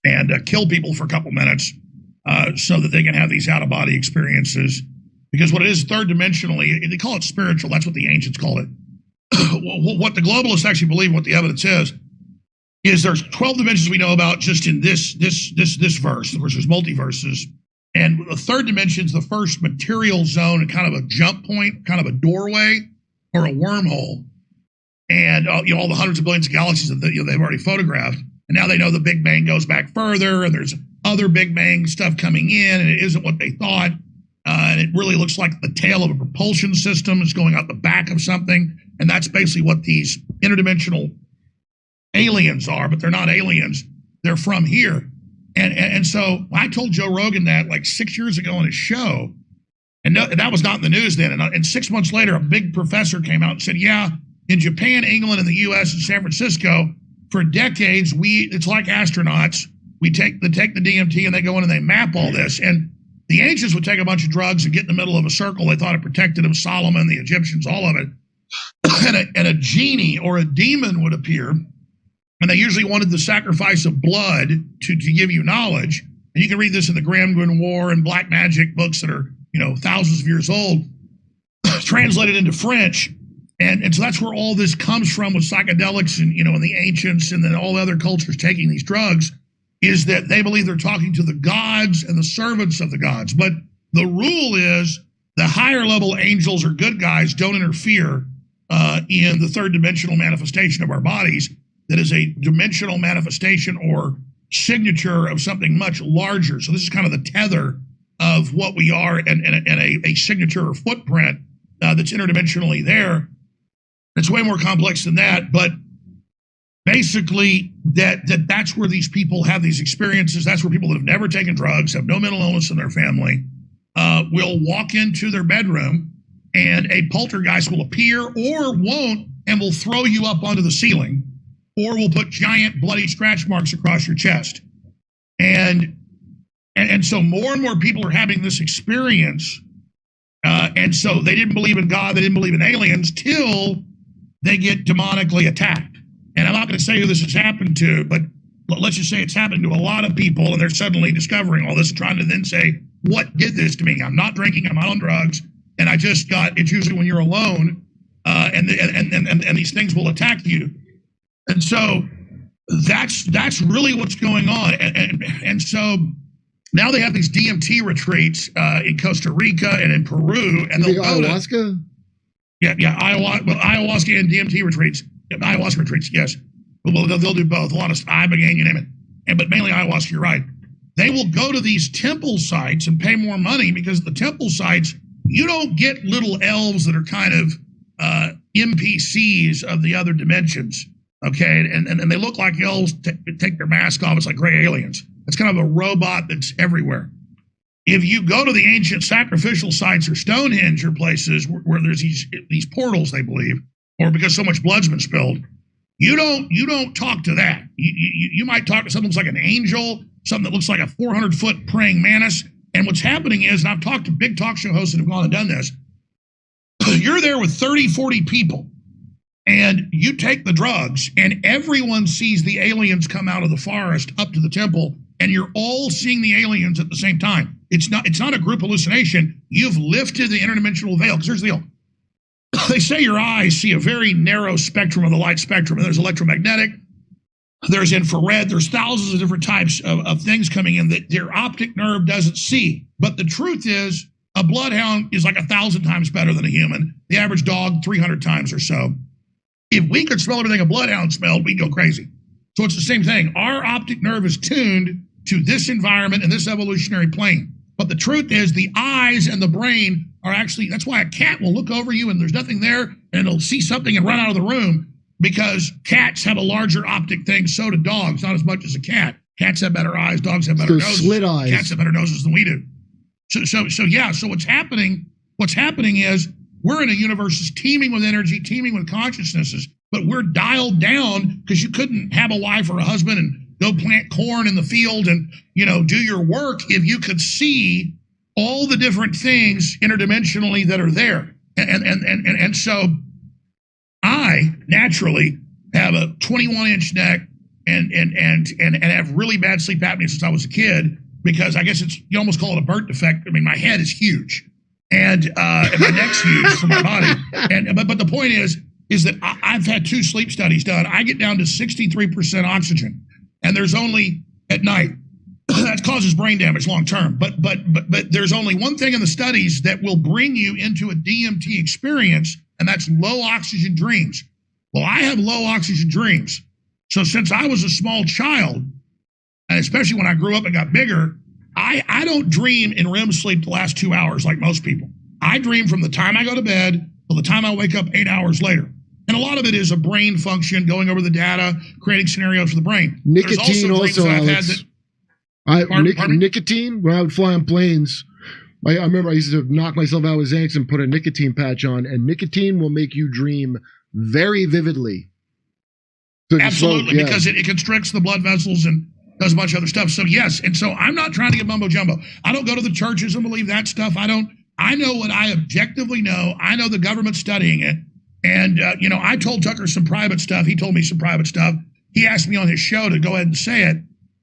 and kill people for a couple minutes so that they can have these out-of-body experiences. Because what it is, third dimensionally, they call it spiritual. That's what the ancients called it. What the globalists actually believe, what the evidence is there's 12 dimensions we know about just in this verse. There's multiverses. And the third dimension is the first material zone, and kind of a jump point, kind of a doorway or a wormhole. And all the hundreds of billions of galaxies that they've already photographed. And now they know the Big Bang goes back further, and there's other Big Bang stuff coming in, and it isn't what they thought. And it really looks like the tail of a propulsion system is going out the back of something. And that's basically what these interdimensional aliens are, but they're not aliens. They're from here. And so I told Joe Rogan that like 6 years ago on his show, and that was not in the news then. And 6 months later, a big professor came out and said, yeah, in Japan, England, and the U.S. and San Francisco, for decades, it's like astronauts. We take the DMT and they go in and they map all this. And the ancients would take a bunch of drugs and get in the middle of a circle. They thought it protected them. Solomon, the Egyptians, all of it. And a genie or a demon would appear. And they usually wanted the sacrifice of blood to give you knowledge. And you can read this in the Grand Grimoire and Black Magic books that are, thousands of years old, translated into French. And so that's where all this comes from with psychedelics and, and the ancients and then all the other cultures taking these drugs, is that they believe they're talking to the gods and the servants of the gods. But the rule is the higher level angels or good guys don't interfere in the third dimensional manifestation of our bodies. That is a dimensional manifestation or signature of something much larger. So this is kind of the tether of what we are, and a signature or footprint that's interdimensionally there. It's way more complex than that, but basically that's where these people have these experiences. That's where people that have never taken drugs, have no mental illness in their family, will walk into their bedroom and a poltergeist will appear or won't, and will throw you up onto the ceiling, or will put giant bloody scratch marks across your chest. And so more and more people are having this experience. And so they didn't believe in God, they didn't believe in aliens till they get demonically attacked. And I'm not going to say who this has happened to, but let's just say it's happened to a lot of people, and they're suddenly discovering all this, trying to then say, what did this to me? I'm not drinking, I'm not on drugs, and it's usually when you're alone, and these things will attack you. And so that's really what's going on. And so now they have these DMT retreats in Costa Rica and in Peru. And they'll go ayahuasca? Ayahuasca and DMT retreats. Ayahuasca retreats, yes. Well, they'll do both. A lot of ibogaine, you name it. But mainly ayahuasca, you're right. They will go to these temple sites and pay more money, because the temple sites, you don't get little elves that are kind of NPCs of the other dimensions. Okay, and they look like elves, take their mask off. It's like gray aliens. It's kind of a robot that's everywhere. If you go to the ancient sacrificial sites or Stonehenge or places where there's these portals, they believe, or because so much blood's been spilled, you don't talk to that. You might talk to something that's like an angel, something that looks like a 400-foot praying mantis. And what's happening is, and I've talked to big talk show hosts that have gone and done this, you're there with 30, 40 people. And you take the drugs, and everyone sees the aliens come out of the forest up to the temple, and you're all seeing the aliens at the same time. It's not a group hallucination. You've lifted the interdimensional veil. Because here's the deal. They say your eyes see a very narrow spectrum of the light spectrum. And there's electromagnetic, there's infrared, there's thousands of different types of things coming in that your optic nerve doesn't see. But the truth is, a bloodhound is like 1,000 times better than a human. The average dog, 300 times or so. If we could smell everything a bloodhound smelled, we'd go crazy. So it's the same thing. Our optic nerve is tuned to this environment and this evolutionary plane. But the truth is, the eyes and the brain are actually, that's why a cat will look over you and there's nothing there, and it'll see something and run out of the room, because cats have a larger optic thing. So do dogs, not as much as a cat. Cats have better eyes, dogs have better noses. Slit eyes. Cats have better noses than we do. So what's happening is, we're in a universe that's teeming with energy, teeming with consciousnesses, but we're dialed down because you couldn't have a wife or a husband and go plant corn in the field and, do your work if you could see all the different things interdimensionally that are there. And so I naturally have a 21-inch neck and have really bad sleep apnea since I was a kid, because I guess you almost call it a birth defect. I mean, my head is huge and my neck's huge for my body. But the point is that I've had 2 sleep studies done. I get down to 63% oxygen, and there's only at night. That causes brain damage long term. But there's only one thing in the studies that will bring you into a DMT experience, and that's low oxygen dreams. Well, I have low oxygen dreams. So since I was a small child, and especially when I grew up and got bigger, I don't dream in REM sleep the last 2 hours like most people. I dream from the time I go to bed till the time I wake up 8 hours later. And a lot of it is a brain function, going over the data, creating scenarios for the brain. Nicotine also, Alex. Nicotine, when I would fly on planes, I remember I used to knock myself out with Xanax and put a nicotine patch on, and nicotine will make you dream very vividly. So absolutely, because it constricts the blood vessels and does a bunch of other stuff. So yes, and so I'm not trying to get mumbo jumbo. I don't go to the churches and believe that stuff. I know what I objectively know. I know the government's studying it. And, I told Tucker some private stuff. He told me some private stuff. He asked me on his show to go ahead and say it.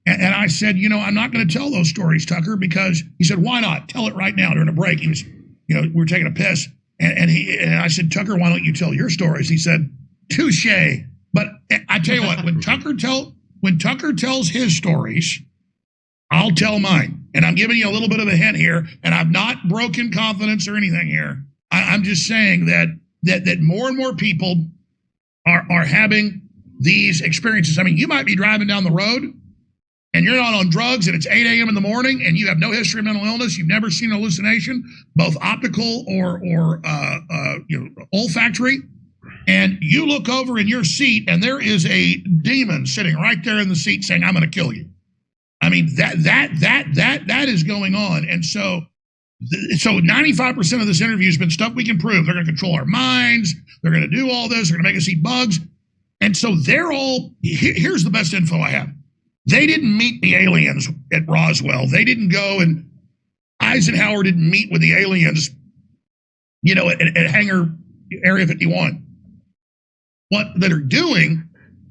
And I said, I'm not going to tell those stories, Tucker, because he said, why not? Tell it right now during a break. He was, we were taking a piss. And I said, Tucker, why don't you tell your stories? He said, touche. But I tell you what, when Tucker tells his stories, I'll tell mine. And I'm giving you a little bit of a hint here. And I've not broken confidence or anything here. I'm just saying that more and more people are having these experiences. I mean, you might be driving down the road and you're not on drugs and it's 8 a.m. in the morning and you have no history of mental illness. You've never seen an hallucination, both optical or olfactory. And you look over in your seat and there is a demon sitting right there in the seat saying, I'm going to kill you. I mean, that is going on. And so 95% of this interview has been stuff we can prove. They're going to control our minds. They're going to do all this. They're going to make us eat bugs. And so here's the best info I have. They didn't meet the aliens at Roswell. They didn't go, and Eisenhower didn't meet with the aliens, at Hangar Area 51. What they're doing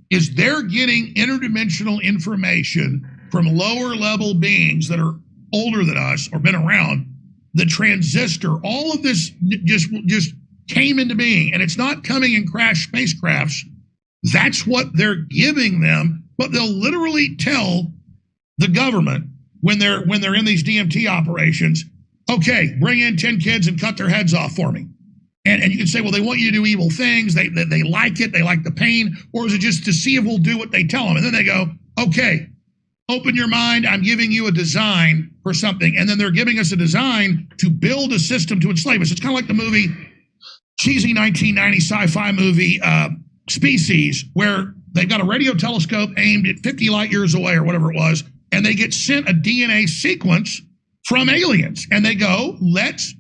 is they're getting interdimensional information from lower level beings that are older than us or been around. The transistor, all of this just came into being, and it's not coming in crash spacecrafts. That's what they're giving them, but they'll literally tell the government when they're in these DMT operations, okay, bring in 10 kids and cut their heads off for me. And you can say, well, they want you to do evil things. They like it. They like the pain. Or is it just to see if we'll do what they tell them? And then they go, okay, open your mind. I'm giving you a design for something. And then they're giving us a design to build a system to enslave us. It's kind of like the movie, cheesy 1990 sci-fi movie, Species, where they've got a radio telescope aimed at 50 light years away or whatever it was, and they get sent a DNA sequence from aliens. And they go, let's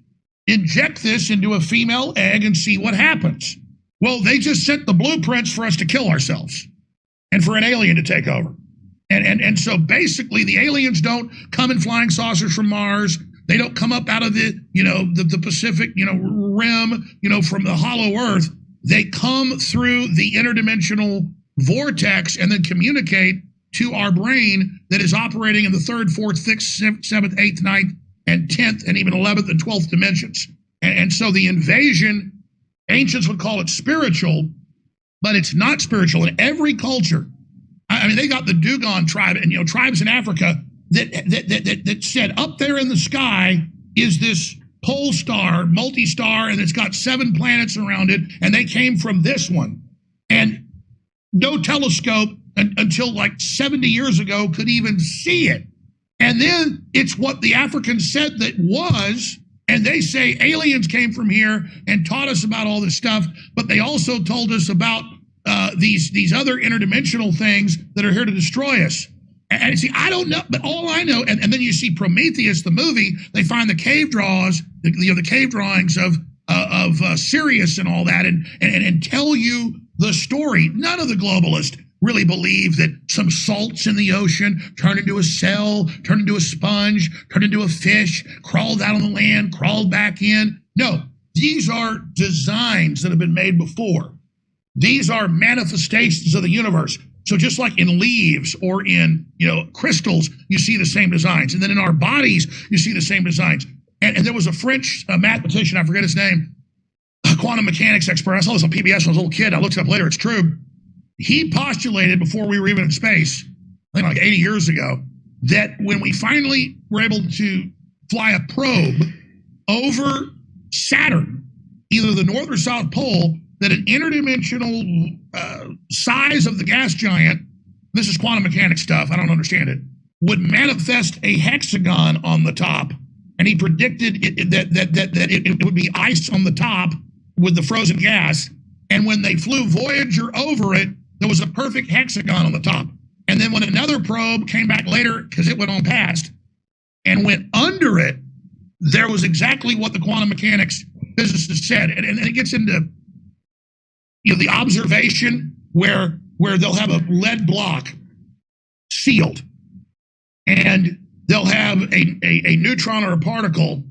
inject this into a female egg and see what happens. Well, they just sent the blueprints for us to kill ourselves and for an alien to take over. And so basically the aliens don't come in flying saucers from Mars. They don't come up out of the Pacific, rim, from the hollow earth. They come through the interdimensional vortex and then communicate to our brain that is operating in the 3rd, 4th, 5th, 7th, 8th, 9th, and 10th, and even 11th and 12th dimensions. And so the invasion, ancients would call it spiritual, but it's not spiritual. In every culture, I mean, they got the Dugin tribe and, tribes in Africa that said up there in the sky is this pole star, multi-star, and it's got 7 planets around it, and they came from this one. And no telescope until like 70 years ago could even see it. And then it's what the Africans said that was, and they say aliens came from here and taught us about all this stuff, but they also told us about these other interdimensional things that are here to destroy us. And see, I don't know, but all I know, and then you see Prometheus, the movie, they find the cave drawings, the cave drawings of Sirius and all that, and tell you the story. None of the globalists really believe that some salts in the ocean turned into a cell, turned into a sponge, turned into a fish, crawled out on the land, crawled back in. No, these are designs that have been made before. These are manifestations of the universe. So just like in leaves or in crystals, you see the same designs. And then in our bodies, you see the same designs. And there was a French mathematician, I forget his name, a quantum mechanics expert. I saw this on PBS when I was a little kid. I looked it up later. It's true. He postulated before we were even in space, I think like 80 years ago, that when we finally were able to fly a probe over Saturn, either the North or South Pole, that an interdimensional size of the gas giant, this is quantum mechanics stuff, I don't understand it, would manifest a hexagon on the top. And he predicted that it would be ice on the top with the frozen gas. And when they flew Voyager over it, there was a perfect hexagon on the top. And then when another probe came back later, because it went on past, and went under it, there was exactly what the quantum mechanics physicists said. And it gets into the observation where they'll have a lead block sealed, and they'll have a neutron or a particle,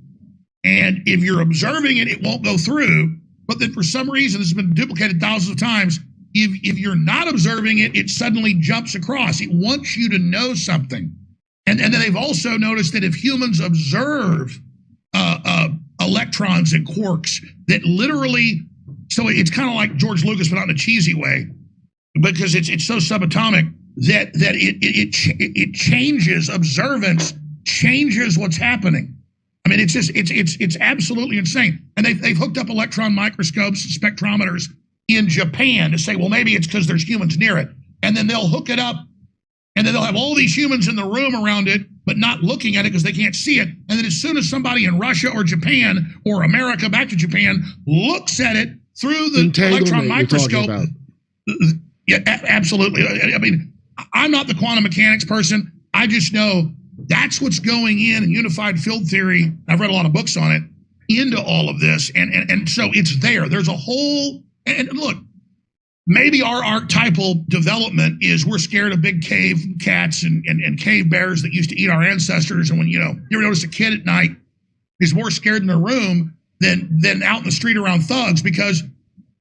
and if you're observing it, it won't go through. But then for some reason, this has been duplicated thousands of times, if you're not observing it, it suddenly jumps across. It wants you to know something. And then they've also noticed that if humans observe electrons and quarks, that literally, so it's kind of like George Lucas, but not in a cheesy way, because it's so subatomic that it changes observance, changes what's happening. I mean, it's absolutely insane. And they've hooked up electron microscopes and spectrometers in Japan to say, well, maybe it's because there's humans near it. And then they'll hook it up, and then they'll have all these humans in the room around it, but not looking at it because they can't see it. And then as soon as somebody in Russia or Japan or America back to Japan looks at it through the electron microscope. Yeah, absolutely. I mean, I'm not the quantum mechanics person. I just know that's what's going in unified field theory. I've read a lot of books on it, into all of this. And so it's there. There's a whole, and look, maybe our archetypal development is we're scared of big cave cats and cave bears that used to eat our ancestors. And when, you ever notice a kid at night is more scared in their room than out in the street around thugs, because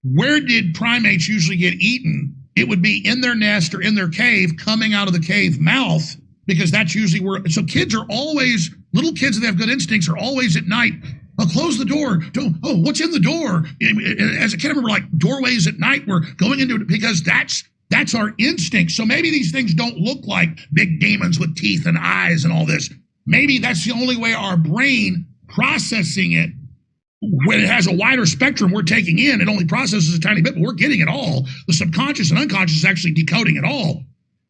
where did primates usually get eaten? It would be in their nest or in their cave, coming out of the cave mouth, because that's usually where. So kids are always, little kids that have good instincts are always at night. Oh, close the door. What's in the door? As a kid, I remember like doorways at night were going into it, because that's our instinct. So maybe these things don't look like big demons with teeth and eyes and all this. Maybe that's the only way our brain processing it. When it has a wider spectrum we're taking in, it only processes a tiny bit, but we're getting it all. The subconscious and unconscious is actually decoding it all.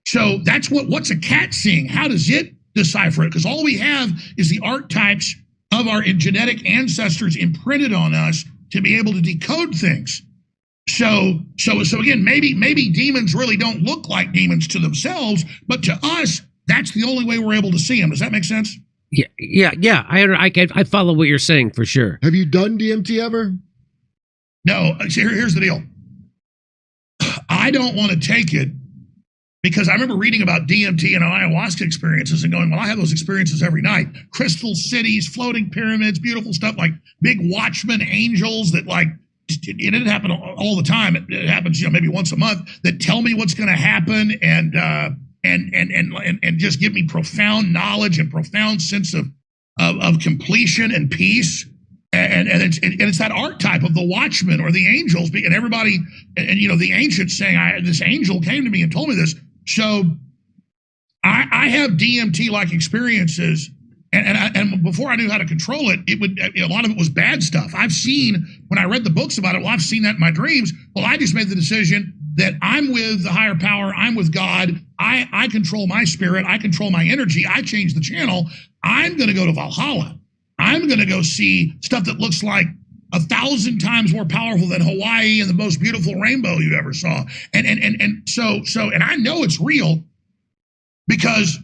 So that's what's a cat seeing? How does it decipher it? Because all we have is the archetypes of our genetic ancestors imprinted on us to be able to decode things. So again, maybe demons really don't look like demons to themselves, but to us, that's the only way we're able to see them. Does that make sense? Yeah. I follow what you're saying for sure. Have you done DMT ever? No. Here's the deal. I don't want to take it because I remember reading about DMT and ayahuasca experiences and going, well, I have those experiences every night. Crystal cities, floating pyramids, beautiful stuff, like big watchmen angels that like, it didn't happen all the time. It happens, maybe once a month, that tell me what's going to happen and just give me profound knowledge and profound sense of completion and peace. And it's that archetype of the watchman or the angels, and everybody, and the ancients saying, this angel came to me and told me this. So I have DMT-like experiences, and before I knew how to control it, a lot of it was bad stuff. I've seen, when I read the books about it, well, I've seen that in my dreams. Well, I just made the decision that I'm with the higher power, I'm with God, I control my spirit, I control my energy, I change the channel, I'm going to go to Valhalla. I'm going to go see stuff that looks like 1,000 times more powerful than Hawaii and the most beautiful rainbow you ever saw. And so I know it's real because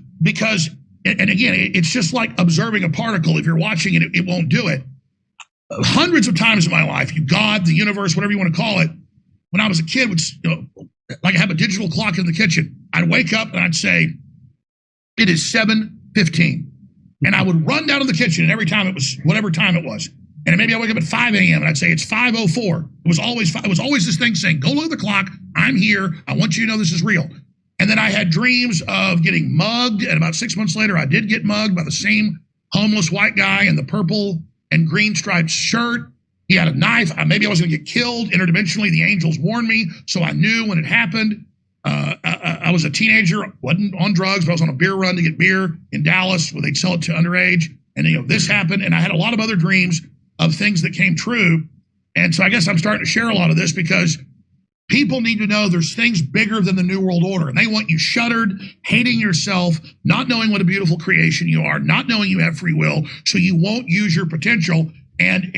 again, it's just like observing a particle. If you're watching it, it won't do it. Hundreds of times in my life, God, the universe, whatever you want to call it, when I was a kid, would like I have a digital clock in the kitchen. I'd wake up and I'd say, it is 7:15. And I would run down to the kitchen, and every time it was whatever time it was. And maybe I wake up at 5 a.m. and I'd say it's 5:04. It was always this thing saying, go look at the clock. I'm here. I want you to know this is real. And then I had dreams of getting mugged. And about 6 months later, I did get mugged by the same homeless white guy in the purple and green striped shirt. He had a knife. Maybe I was going to get killed. Interdimensionally, the angels warned me. So I knew when it happened. I was a teenager, wasn't on drugs, but I was on a beer run to get beer in Dallas where they'd sell it to underage. And, this happened. And I had a lot of other dreams of things that came true. And so I guess I'm starting to share a lot of this because people need to know there's things bigger than the New World Order. And they want you shuttered, hating yourself, not knowing what a beautiful creation you are, not knowing you have free will, so you won't use your potential. And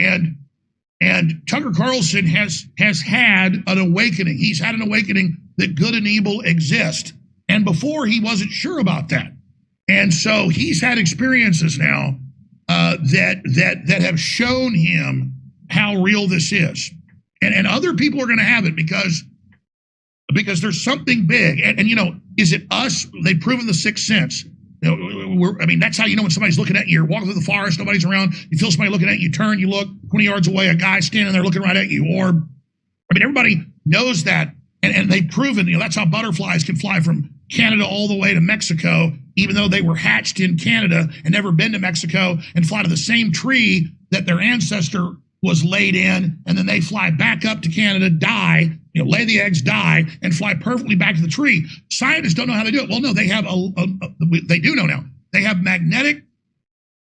Tucker Carlson has had an awakening. He's had an awakening that good and evil exist. And before, he wasn't sure about that. And so he's had experiences now that have shown him how real this is. And other people are going to have it because there's something big. And is it us? They've proven the sixth sense. That's how you know when somebody's looking at you. You're walking through the forest, nobody's around. You feel somebody looking at you, turn, you look 20 yards away, a guy standing there looking right at you. Or, everybody knows that. And they've proven, that's how butterflies can fly from Canada all the way to Mexico, even though they were hatched in Canada and never been to Mexico, and fly to the same tree that their ancestor was laid in. And then they fly back up to Canada, die, lay the eggs, die, and fly perfectly back to the tree. Scientists don't know how they do it. Well, no, they have they do know now. They have magnetic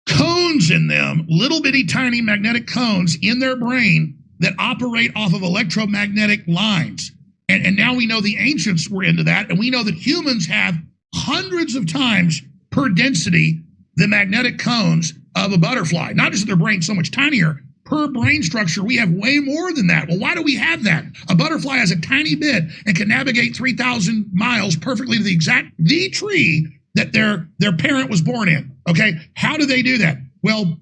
cones in them, little bitty tiny magnetic cones in their brain that operate off of electromagnetic lines. And now we know the ancients were into that, and we know that humans have hundreds of times per density the magnetic cones of a butterfly. Not just that their brain's so much tinier, per brain structure, we have way more than that. Well, why do we have that? A butterfly has a tiny bit and can navigate 3,000 miles perfectly to the tree that their parent was born in, okay? How do they do that? Well,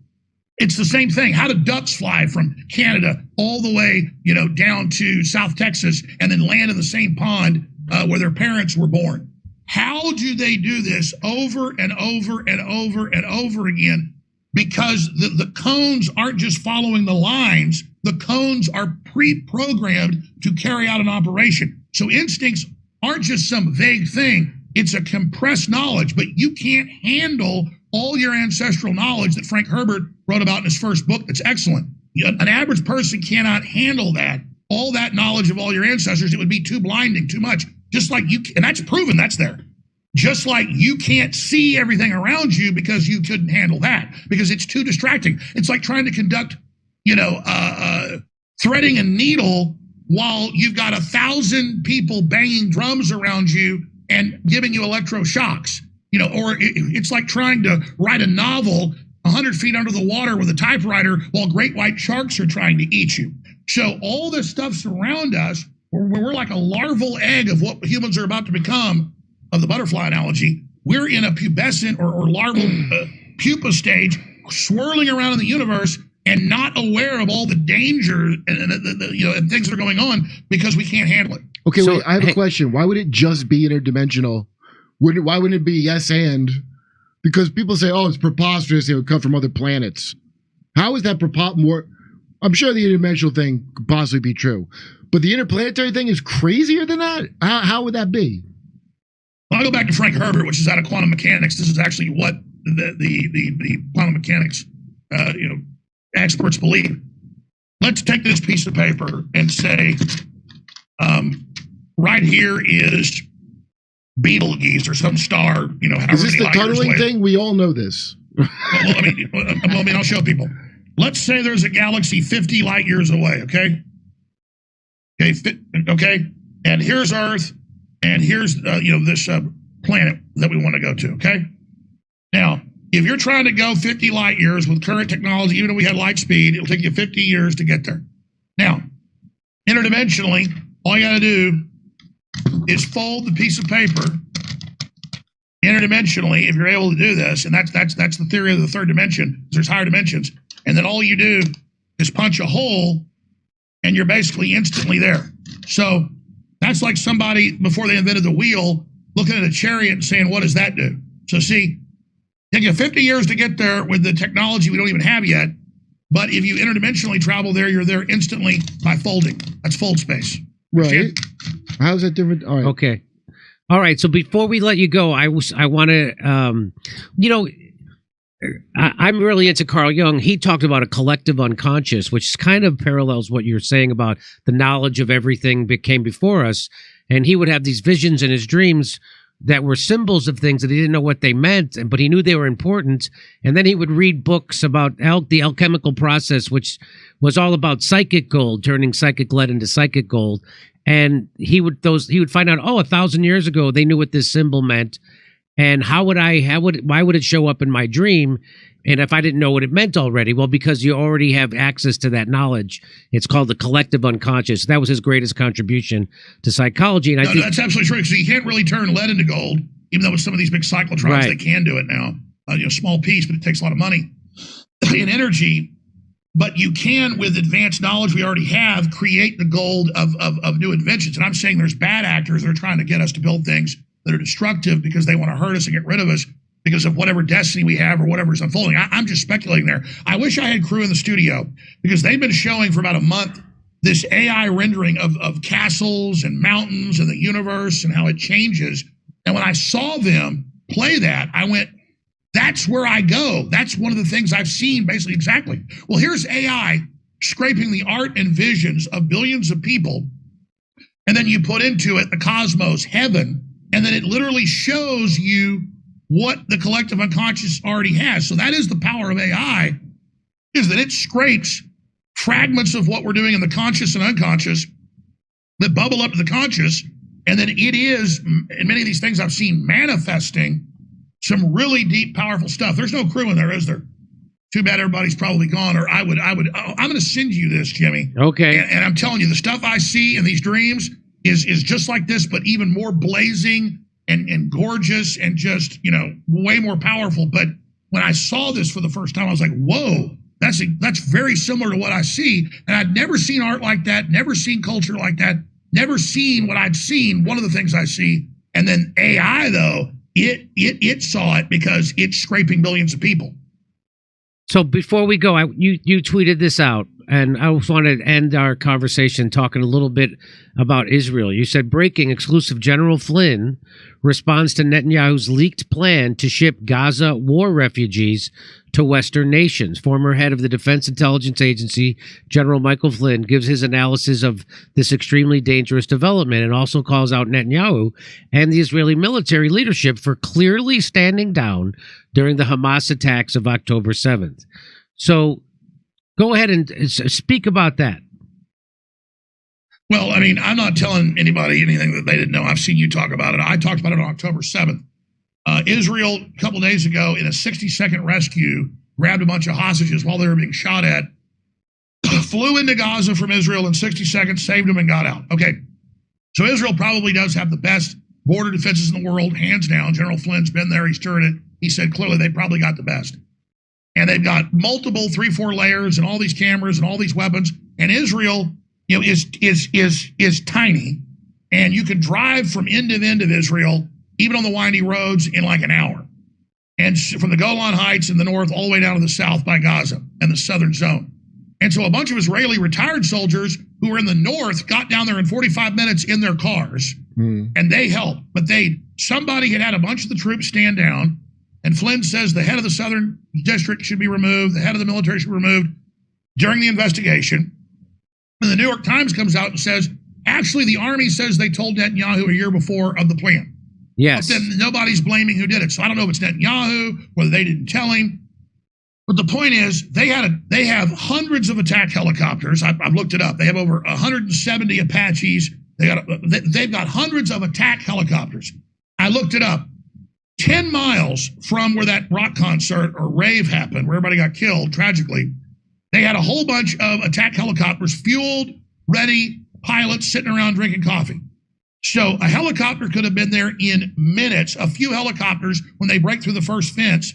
it's the same thing. How do ducks fly from Canada all the way, down to South Texas and then land in the same pond where their parents were born? How do they do this over and over and over and over again? Because the cones aren't just following the lines. The cones are pre-programmed to carry out an operation. So instincts aren't just some vague thing. It's a compressed knowledge, but you can't handle all your ancestral knowledge that Frank Herbert wrote about in his first book. That's excellent. An average person cannot handle that, all that knowledge of all your ancestors. It would be too blinding, too much. Just like you, and that's proven, that's there. Just like you can't see everything around you because you couldn't handle that, because it's too distracting. It's like trying to conduct, threading a needle while you've got 1,000 people banging drums around you and giving you electroshocks. Or it's like trying to write a novel 100 feet under the water with a typewriter while great white sharks are trying to eat you. So all this stuff's around us, we're like a larval egg of what humans are about to become, of the butterfly analogy. We're in a pubescent or larval pupa stage, swirling around in the universe and not aware of all the danger and things that are going on because we can't handle it. Okay, so, wait, I have a question. Why would it just be interdimensional? Why wouldn't it be yes and? Because people say, oh, it's preposterous, it would come from other planets. How is that more? I'm sure the interdimensional thing could possibly be true, but the interplanetary thing is crazier than that? How would that be? Well, I'll go back to Frank Herbert, which is out of quantum mechanics. This is actually what the quantum mechanics experts believe. Let's take this piece of paper and say, right here is Betelgeuse or some star, is this the tunneling thing? We all know this. I'll show people. Let's say there's a galaxy 50 light years away, okay? Okay, and here's Earth, and here's this planet that we want to go to, okay? Now, if you're trying to go 50 light years with current technology, even if we had light speed, it'll take you 50 years to get there. Now, interdimensionally, all you got to do is fold the piece of paper interdimensionally, if you're able to do this, and that's the theory of the third dimension. There's higher dimensions, and then all you do is punch a hole, and you're basically instantly there. So That's like somebody, before they invented the wheel, looking at a chariot and saying, what does that do? So see, take you 50 years to get there with the technology we don't even have yet. But if you interdimensionally travel there, you're there instantly by folding. That's fold space. Right. How's that different? All right. Okay. All right. So before we let you go, I want to, I'm really into Carl Jung. He talked about a collective unconscious, which kind of parallels what you're saying about the knowledge of everything that came before us. And he would have these visions in his dreams that were symbols of things that he didn't know what they meant, but he knew they were important. And then he would read books about the alchemical process, which was all about psychic gold, turning psychic lead into psychic gold. And he would find out, 1,000 years ago, they knew what this symbol meant. And why would it show up in my dream? And if I didn't know what it meant already, well, because you already have access to that knowledge. It's called the collective unconscious. That was his greatest contribution to psychology. And I think that's absolutely true. So you can't really turn lead into gold, even though with some of these big cyclotrons, they can do it now. Small piece, but it takes a lot of money in energy. But you can, with advanced knowledge we already have, create the gold of new inventions. And I'm saying there's bad actors that are trying to get us to build things that are destructive because they want to hurt us and get rid of us because of whatever destiny we have or whatever's unfolding. I'm just speculating there. I wish I had crew in the studio because they've been showing for about a month this AI rendering of castles and mountains and the universe and how it changes. And when I saw them play that, I went, that's where I go. That's one of the things I've seen basically exactly. Well, here's AI scraping the art and visions of billions of people. And then you put into it the cosmos, heaven, and then it literally shows you what the collective unconscious already has. So that is the power of AI, is that it scrapes fragments of what we're doing in the conscious and unconscious that bubble up to the conscious. And then it is, in many of these things I've seen, manifesting some really deep, powerful stuff. There's no crew in there, is there? Too bad everybody's probably gone, or I'm going to send you this, Jimmy. Okay. And I'm telling you, the stuff I see in these dreams is just like this, but even more blazing and gorgeous and just, way more powerful. But when I saw this for the first time, I was like, whoa, that's very similar to what I see. And I'd never seen art like that, never seen culture like that, never seen what I'd seen, one of the things I see. And then AI, though, it saw it because it's scraping billions of people. So before we go, you tweeted this out, and I just want to end our conversation talking a little bit about Israel. You said, breaking exclusive, General Flynn responds to Netanyahu's leaked plan to ship Gaza war refugees to Western nations. Former head of the Defense Intelligence Agency, General Michael Flynn, gives his analysis of this extremely dangerous development and also calls out Netanyahu and the Israeli military leadership for clearly standing down during the Hamas attacks of October 7th. So go ahead and speak about that. Well, I mean, I'm not telling anybody anything that they didn't know. I've seen you talk about it. I talked about it on October 7th. Israel, a couple days ago, in a 60-second rescue, grabbed a bunch of hostages while they were being shot at, flew into Gaza from Israel in 60 seconds, saved them, and got out. Okay, so Israel probably does have the best border defenses in the world, hands down. General Flynn's been there. He's toured it. He said clearly they probably got the best. And they've got multiple 3-4 layers and all these cameras and all these weapons. And Israel, is tiny, and you can drive from end to end of Israel, even on the windy roads, in like an hour. And from the Golan Heights in the north all the way down to the south by Gaza and the southern zone. And so a bunch of Israeli retired soldiers who were in the north got down there in 45 minutes in their cars, and they helped. But somebody had a bunch of the troops stand down, and Flynn says the head of the southern district should be removed, the head of the military should be removed during the investigation. And the New York Times comes out and says, actually, the army says they told Netanyahu a year before of the plan. Yes. But then nobody's blaming who did it. So I don't know if it's Netanyahu, whether they didn't tell him. But the point is, they have hundreds of attack helicopters. I've looked it up. They have over 170 Apaches. They've got hundreds of attack helicopters. I looked it up. 10 miles from where that rock concert or rave happened, where everybody got killed, tragically, they had a whole bunch of attack helicopters, fueled, ready, pilots sitting around drinking coffee. So a helicopter could have been there in minutes. A few helicopters, when they break through the first fence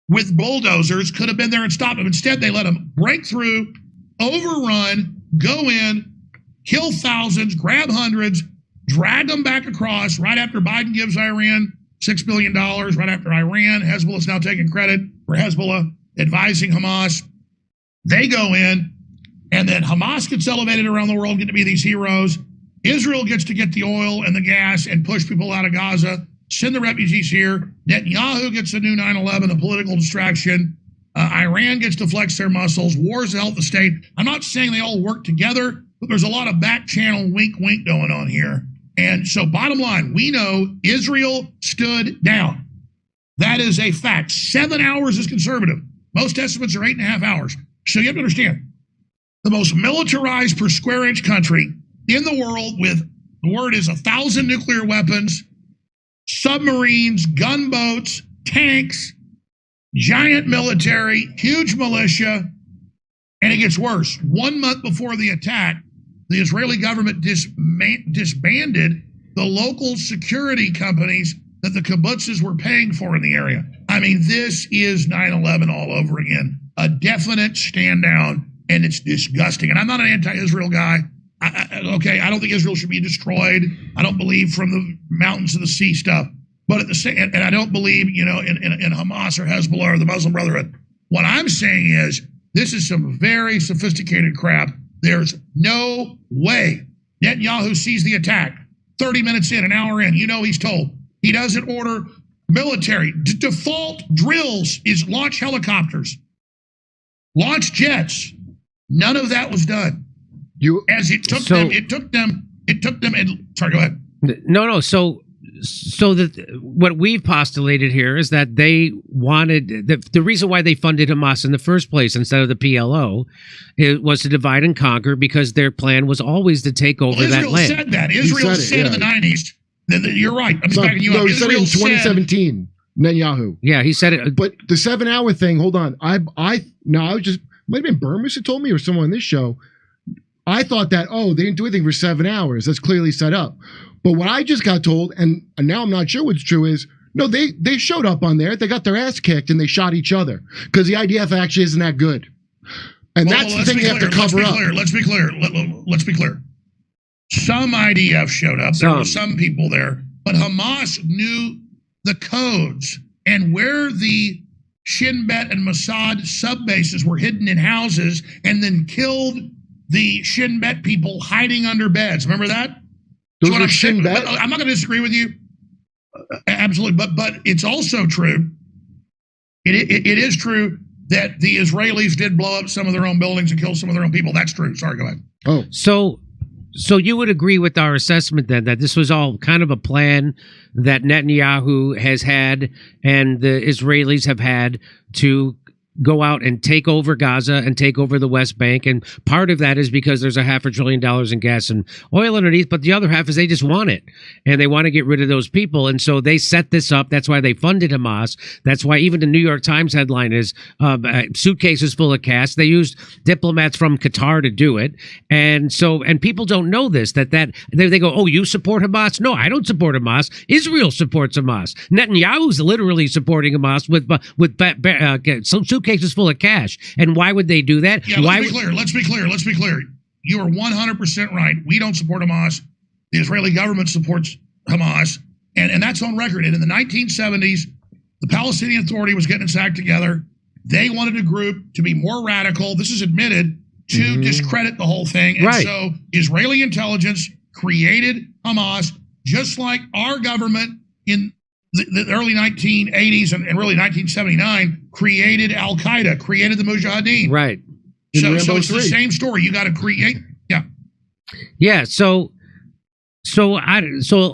with bulldozers, could have been there and stopped them. Instead, they let them break through, overrun, go in, kill thousands, grab hundreds, drag them back across right after Biden gives Iran $6 billion, right after Iran. Hezbollah's now taking credit for Hezbollah advising Hamas. They go in, and then Hamas gets elevated around the world, get to be these heroes. Israel gets to get the oil and the gas and push people out of Gaza, send the refugees here. Netanyahu gets a new 9/11, a political distraction. Iran gets to flex their muscles. Wars to help the state. I'm not saying they all work together, but there's a lot of back channel wink going on here. And so bottom line, we know Israel stood down. That is a fact. 7 hours is conservative. Most estimates are 8.5 hours. So you have to understand, the most militarized per square inch country in the world with, the word is 1,000 nuclear weapons, submarines, gunboats, tanks, giant military, huge militia, and it gets worse. 1 month before the attack, the Israeli government disbanded the local security companies that the kibbutzes were paying for in the area. I mean, this is 9/11 all over again. A definite stand down, and it's disgusting. And I'm not an anti-Israel guy. I don't think Israel should be destroyed. I don't believe from the mountains to the sea stuff. But at the same, and I don't believe, in Hamas or Hezbollah or the Muslim Brotherhood. What I'm saying is, this is some very sophisticated crap. There's no way Netanyahu sees the attack 30 minutes in, an hour in. He's told. He doesn't order military. Default drills is launch helicopters, launch jets. None of that was done. It took them. And sorry, go ahead. No. So that what we've postulated here is that they wanted the reason why they funded Hamas in the first place instead of the PLO, it was to divide and conquer, because their plan was always to take over that land. Israel said that. Israel said in the 90s. You're right. I'm backing you up. He said it in 2017. Netanyahu. Yeah, he said it. But the 7 hour thing. Hold on. I was just, might have been Burmis who told me, or someone on this show. I thought that, they didn't do anything for 7 hours. That's clearly set up. But what I just got told, and now I'm not sure what's true, is no, they showed up on there, they got their ass kicked, and they shot each other because the IDF actually isn't that good. And that's the thing you have to cover up. Let's be clear. Some IDF showed up. There were some people there, but Hamas knew the codes and where the Shin Bet and Mossad sub-bases were hidden in houses, and then killed the Shin Bet people hiding under beds. Remember that? Those are Shin Bet? I'm not going to disagree with you. Absolutely. But it's also true. It is true that the Israelis did blow up some of their own buildings and kill some of their own people. That's true. Sorry, go ahead. Oh. So you would agree with our assessment then that this was all kind of a plan that Netanyahu has had and the Israelis have had to go out and take over Gaza and take over the West Bank. And part of that is because there's $500 billion in gas and oil underneath, but the other half is they just want it. And they want to get rid of those people. And so they set this up. That's why they funded Hamas. That's why even the New York Times headline is suitcases full of cash. They used diplomats from Qatar to do it. And people don't know this, that they go, oh, you support Hamas? No, I don't support Hamas. Israel supports Hamas. Netanyahu's literally supporting Hamas with suitcases full of cash. And why would they do that? Yeah, let's be clear. You are 100% right. We don't support Hamas. The Israeli government supports Hamas. And that's on record. And in the 1970s, the Palestinian Authority was getting its act together. They wanted a group to be more radical. This is admitted to discredit the whole thing. And so Israeli intelligence created Hamas, just like our government in the early 1980s and really 1979 created Al-Qaeda, created the Mujahideen. Right. So it's the same story. You got to create. Yeah. Yeah. So a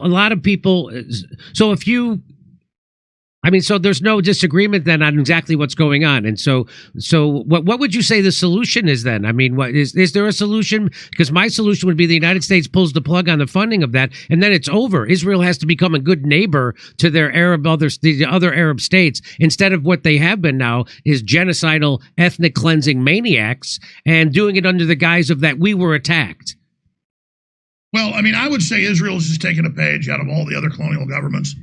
lot of people. So there's no disagreement then on exactly what's going on. And so what would you say the solution is then? I mean, what is there a solution? Because my solution would be the United States pulls the plug on the funding of that, and then it's over. Israel has to become a good neighbor to their the other Arab states, instead of what they have been now is genocidal, ethnic cleansing maniacs, and doing it under the guise of that we were attacked. Well, I mean, I would say Israel has just taken a page out of all the other colonial governments.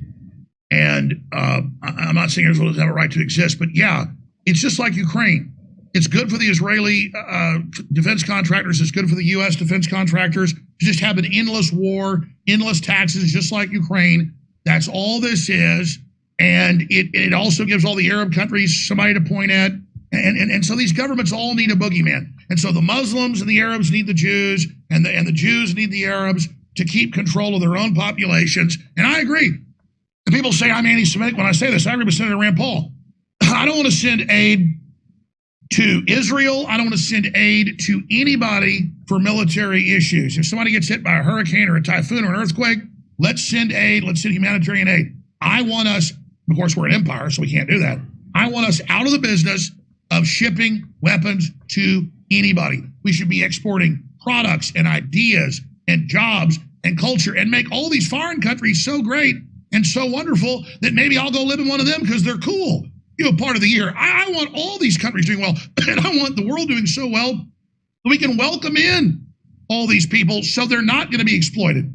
And I'm not saying Israel doesn't have a right to exist, but yeah, it's just like Ukraine. It's good for the Israeli defense contractors. It's good for the U.S. defense contractors. to just have an endless war, endless taxes, just like Ukraine. That's all this is. And it also gives all the Arab countries somebody to point at. And so these governments all need a boogeyman. And so the Muslims and the Arabs need the Jews, and the Jews need the Arabs to keep control of their own populations. And I agree. And people say I'm anti-Semitic when I say this. I agree with Senator Rand Paul. I don't want to send aid to Israel. I don't want to send aid to anybody for military issues. If somebody gets hit by a hurricane or a typhoon or an earthquake, let's send aid. Let's send humanitarian aid. I want us, of course, we're an empire, so we can't do that. I want us out of the business of shipping weapons to anybody. We should be exporting products and ideas and jobs and culture and make all these foreign countries so great and so wonderful that maybe I'll go live in one of them because they're cool. Part of the year. I want all these countries doing well, and I want the world doing so well that we can welcome in all these people so they're not going to be exploited.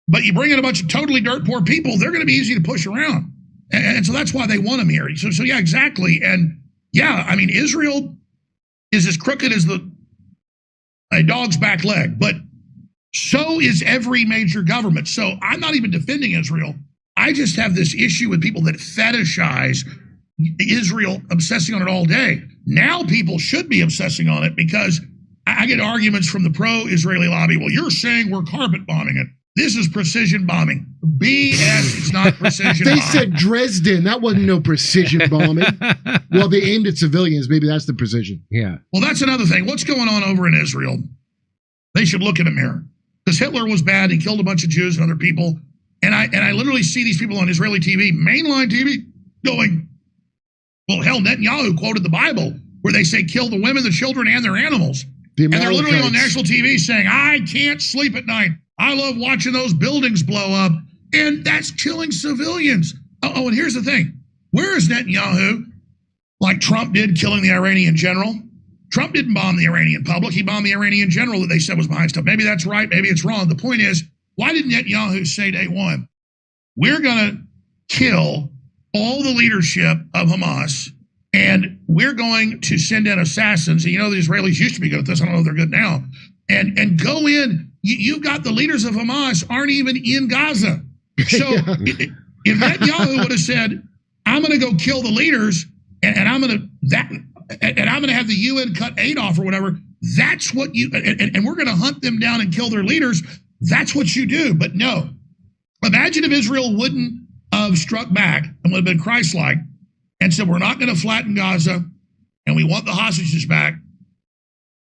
But you bring in a bunch of totally dirt poor people, they're going to be easy to push around. And so that's why they want them here. So yeah, exactly. And yeah, I mean, Israel is as crooked as a dog's back leg, but so is every major government. So I'm not even defending Israel. I just have this issue with people that fetishize Israel, obsessing on it all day. Now people should be obsessing on it because I get arguments from the pro-Israeli lobby. Well, you're saying we're carpet bombing it. This is precision bombing. BS, it's not precision They bombing. said Dresden. That wasn't no precision bombing. Well, they aimed at civilians. Maybe that's the precision. Yeah. Well, that's another thing. What's going on over in Israel? They should look in a mirror. Because Hitler was bad. He killed a bunch of Jews and other people. And I literally see these people on Israeli TV, mainline TV, going, well, hell, Netanyahu quoted the Bible where they say kill the women, the children, and their animals. The And they're literally on Amalekites. national TV saying, I can't sleep at night. I love watching those buildings blow up. And that's killing civilians. Oh, and here's the thing. Where is Netanyahu, like Trump did, killing the Iranian general? Trump didn't bomb the Iranian public. He bombed the Iranian general that they said was behind stuff. Maybe that's right. Maybe it's wrong. The point is, why didn't Netanyahu say day one, we're going to kill all the leadership of Hamas, and we're going to send in assassins. And the Israelis used to be good at this. I don't know if they're good now. And go in. You've got the leaders of Hamas aren't even in Gaza. So if Netanyahu would have said, I'm going to go kill the leaders, and I'm going to have the UN cut aid off or whatever, that's what and we're going to hunt them down and kill their leaders. That's what you do. But no. Imagine if Israel wouldn't have struck back and would have been Christ-like and said, we're not going to flatten Gaza, and we want the hostages back,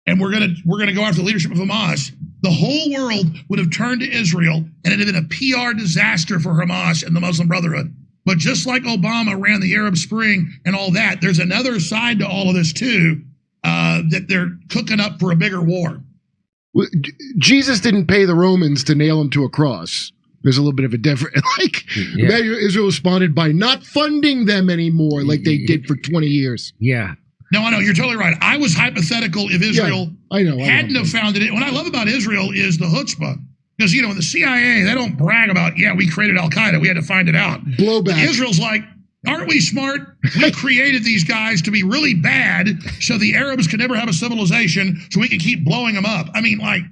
and we're going to go after the leadership of Hamas. The whole world would have turned to Israel, and it would have been a PR disaster for Hamas and the Muslim Brotherhood. But just like Obama ran the Arab Spring and all that, there's another side to all of this too, that they're cooking up for a bigger war. Well, Jesus didn't pay the Romans to nail him to a cross. There's a little bit of a difference. Israel responded by not funding them anymore like they did for 20 years. Yeah. No, I know. You're totally right. I was hypothetical if Israel hadn't have founded it. What I love about Israel is the chutzpah. Because, in the CIA, they don't brag about, we created Al-Qaeda. We had to find it out. Blowback. Israel's like, aren't we smart? We created these guys to be really bad so the Arabs could never have a civilization so we can keep blowing them up. I mean, like...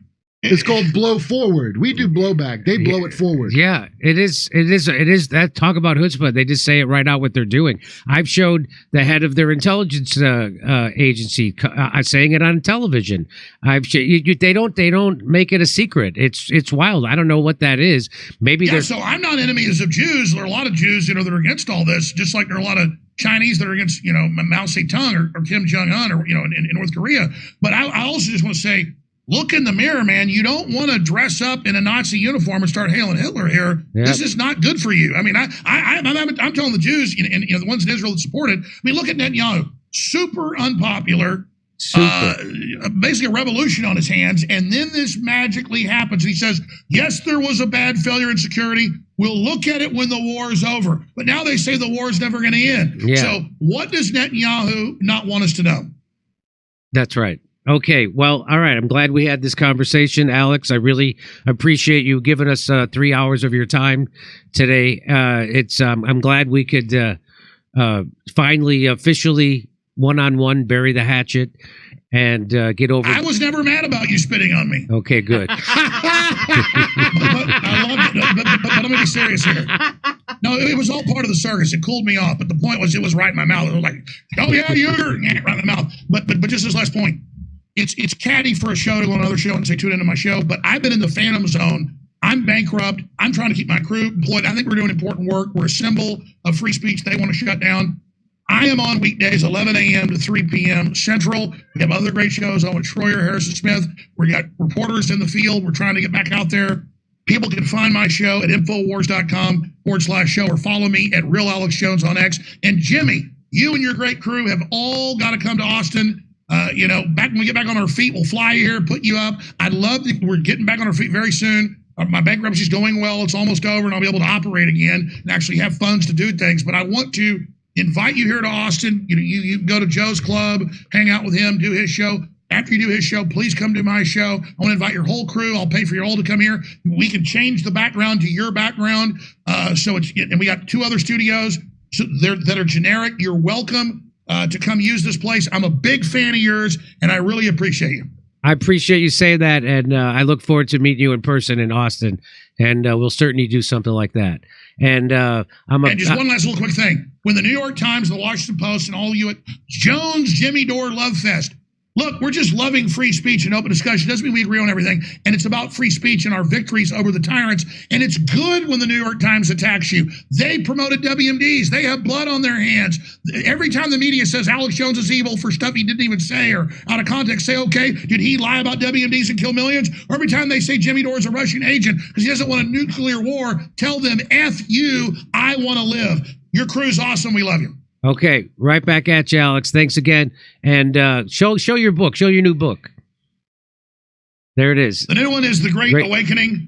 It's called blow forward. We do blowback. They blow it forward. Yeah, it is that talk about chutzpah. They just say it right out what they're doing. I've showed the head of their intelligence agency saying it on television. They don't make it a secret. It's wild. I don't know what that is. Maybe so I'm not enemies of Jews. There are a lot of Jews, that are against all this, just like there are a lot of Chinese that are against, Mao Zedong or Kim Jong-un or, in North Korea. But I also just want to say, look in the mirror, man. You don't want to dress up in a Nazi uniform and start hailing Hitler here. Yep. This is not good for you. I mean, I'm telling the Jews, and the ones in Israel that support it. I mean, look at Netanyahu. Super unpopular. Basically a revolution on his hands. And then this magically happens. And he says, yes, there was a bad failure in security. We'll look at it when the war is over. But now they say the war is never going to end. Yeah. So what does Netanyahu not want us to know? That's right. Okay, well, all right. I'm glad we had this conversation, Alex. I really appreciate you giving us 3 hours of your time today. I'm glad we could finally officially one-on-one bury the hatchet. and get over. I was never mad about you spitting on me. Okay, good. But I loved it. But let me be serious here. No, it was all part of the circus. It cooled me off. But the point was, it was right in my mouth. It was like, oh yeah, you're right in the mouth. But just this last point, it's catty for a show to go on another show and say tune into my show. But I've been in the phantom zone. I'm bankrupt. I'm trying to keep my crew employed. I think we're doing important work. We're a symbol of free speech. They want to shut down. I am on weekdays, 11 a.m. to 3 p.m. Central. We have other great shows. Owen Schroyer, Harrison Smith. We got reporters in the field. We're trying to get back out there. People can find my show at Infowars.com/show or follow me at Real Alex Jones on X. And Jimmy, you and your great crew have all got to come to Austin. Back when we get back on our feet, we'll fly you here, put you up. We're getting back on our feet very soon. My bankruptcy is going well. It's almost over, and I'll be able to operate again and actually have funds to do things. But I want to invite you here to Austin. You go to Joe's club, hang out with him, do his show. After you do his show, please come to my show. I want to invite your whole crew. I'll pay for your all to come here. We can change the background to your background. And we got 2 other studios that are generic. You're welcome to come use this place. I'm a big fan of yours, and I really appreciate you. I appreciate you saying that, and I look forward to meeting you in person in Austin, and we'll certainly do something like that. And just one last little quick thing. When the New York Times, the Washington Post, and all you at Jones, Jimmy Dore, Love Fest, look, we're just loving free speech and open discussion. Doesn't mean we agree on everything. And it's about free speech and our victories over the tyrants. And it's good when the New York Times attacks you. They promoted WMDs. They have blood on their hands. Every time the media says Alex Jones is evil for stuff he didn't even say or out of context, say, okay, did he lie about WMDs and kill millions? Or every time they say Jimmy Dore is a Russian agent because he doesn't want a nuclear war, tell them, F you, I want to live. Your crew's awesome. We love you. Okay, right back at you, Alex. Thanks again. And show your book. Show your new book. There it is. The new one is The Great Awakening,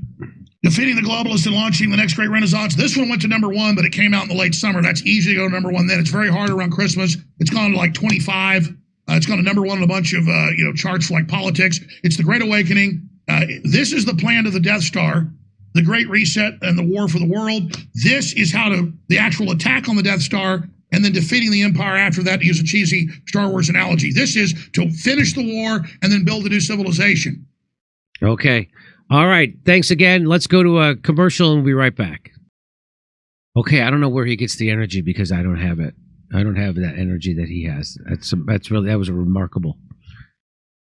Defeating the Globalists and Launching the Next Great Renaissance. This one went to #1, but it came out in the late summer. That's easy to go to #1 then. It's very hard around Christmas. It's gone to like 25. It's gone to #1 in a bunch of charts for like politics. It's The Great Awakening. This is the plan to the Death Star, the Great Reset and the War for the World. This is the actual attack on the Death Star, and then defeating the empire after that, to use a cheesy Star Wars analogy. This is to finish the war and then build a new civilization. Okay. All right. Thanks again. Let's go to a commercial and we'll be right back. Okay. I don't know where he gets the energy because I don't have it. I don't have that energy that he has. That was a remarkable.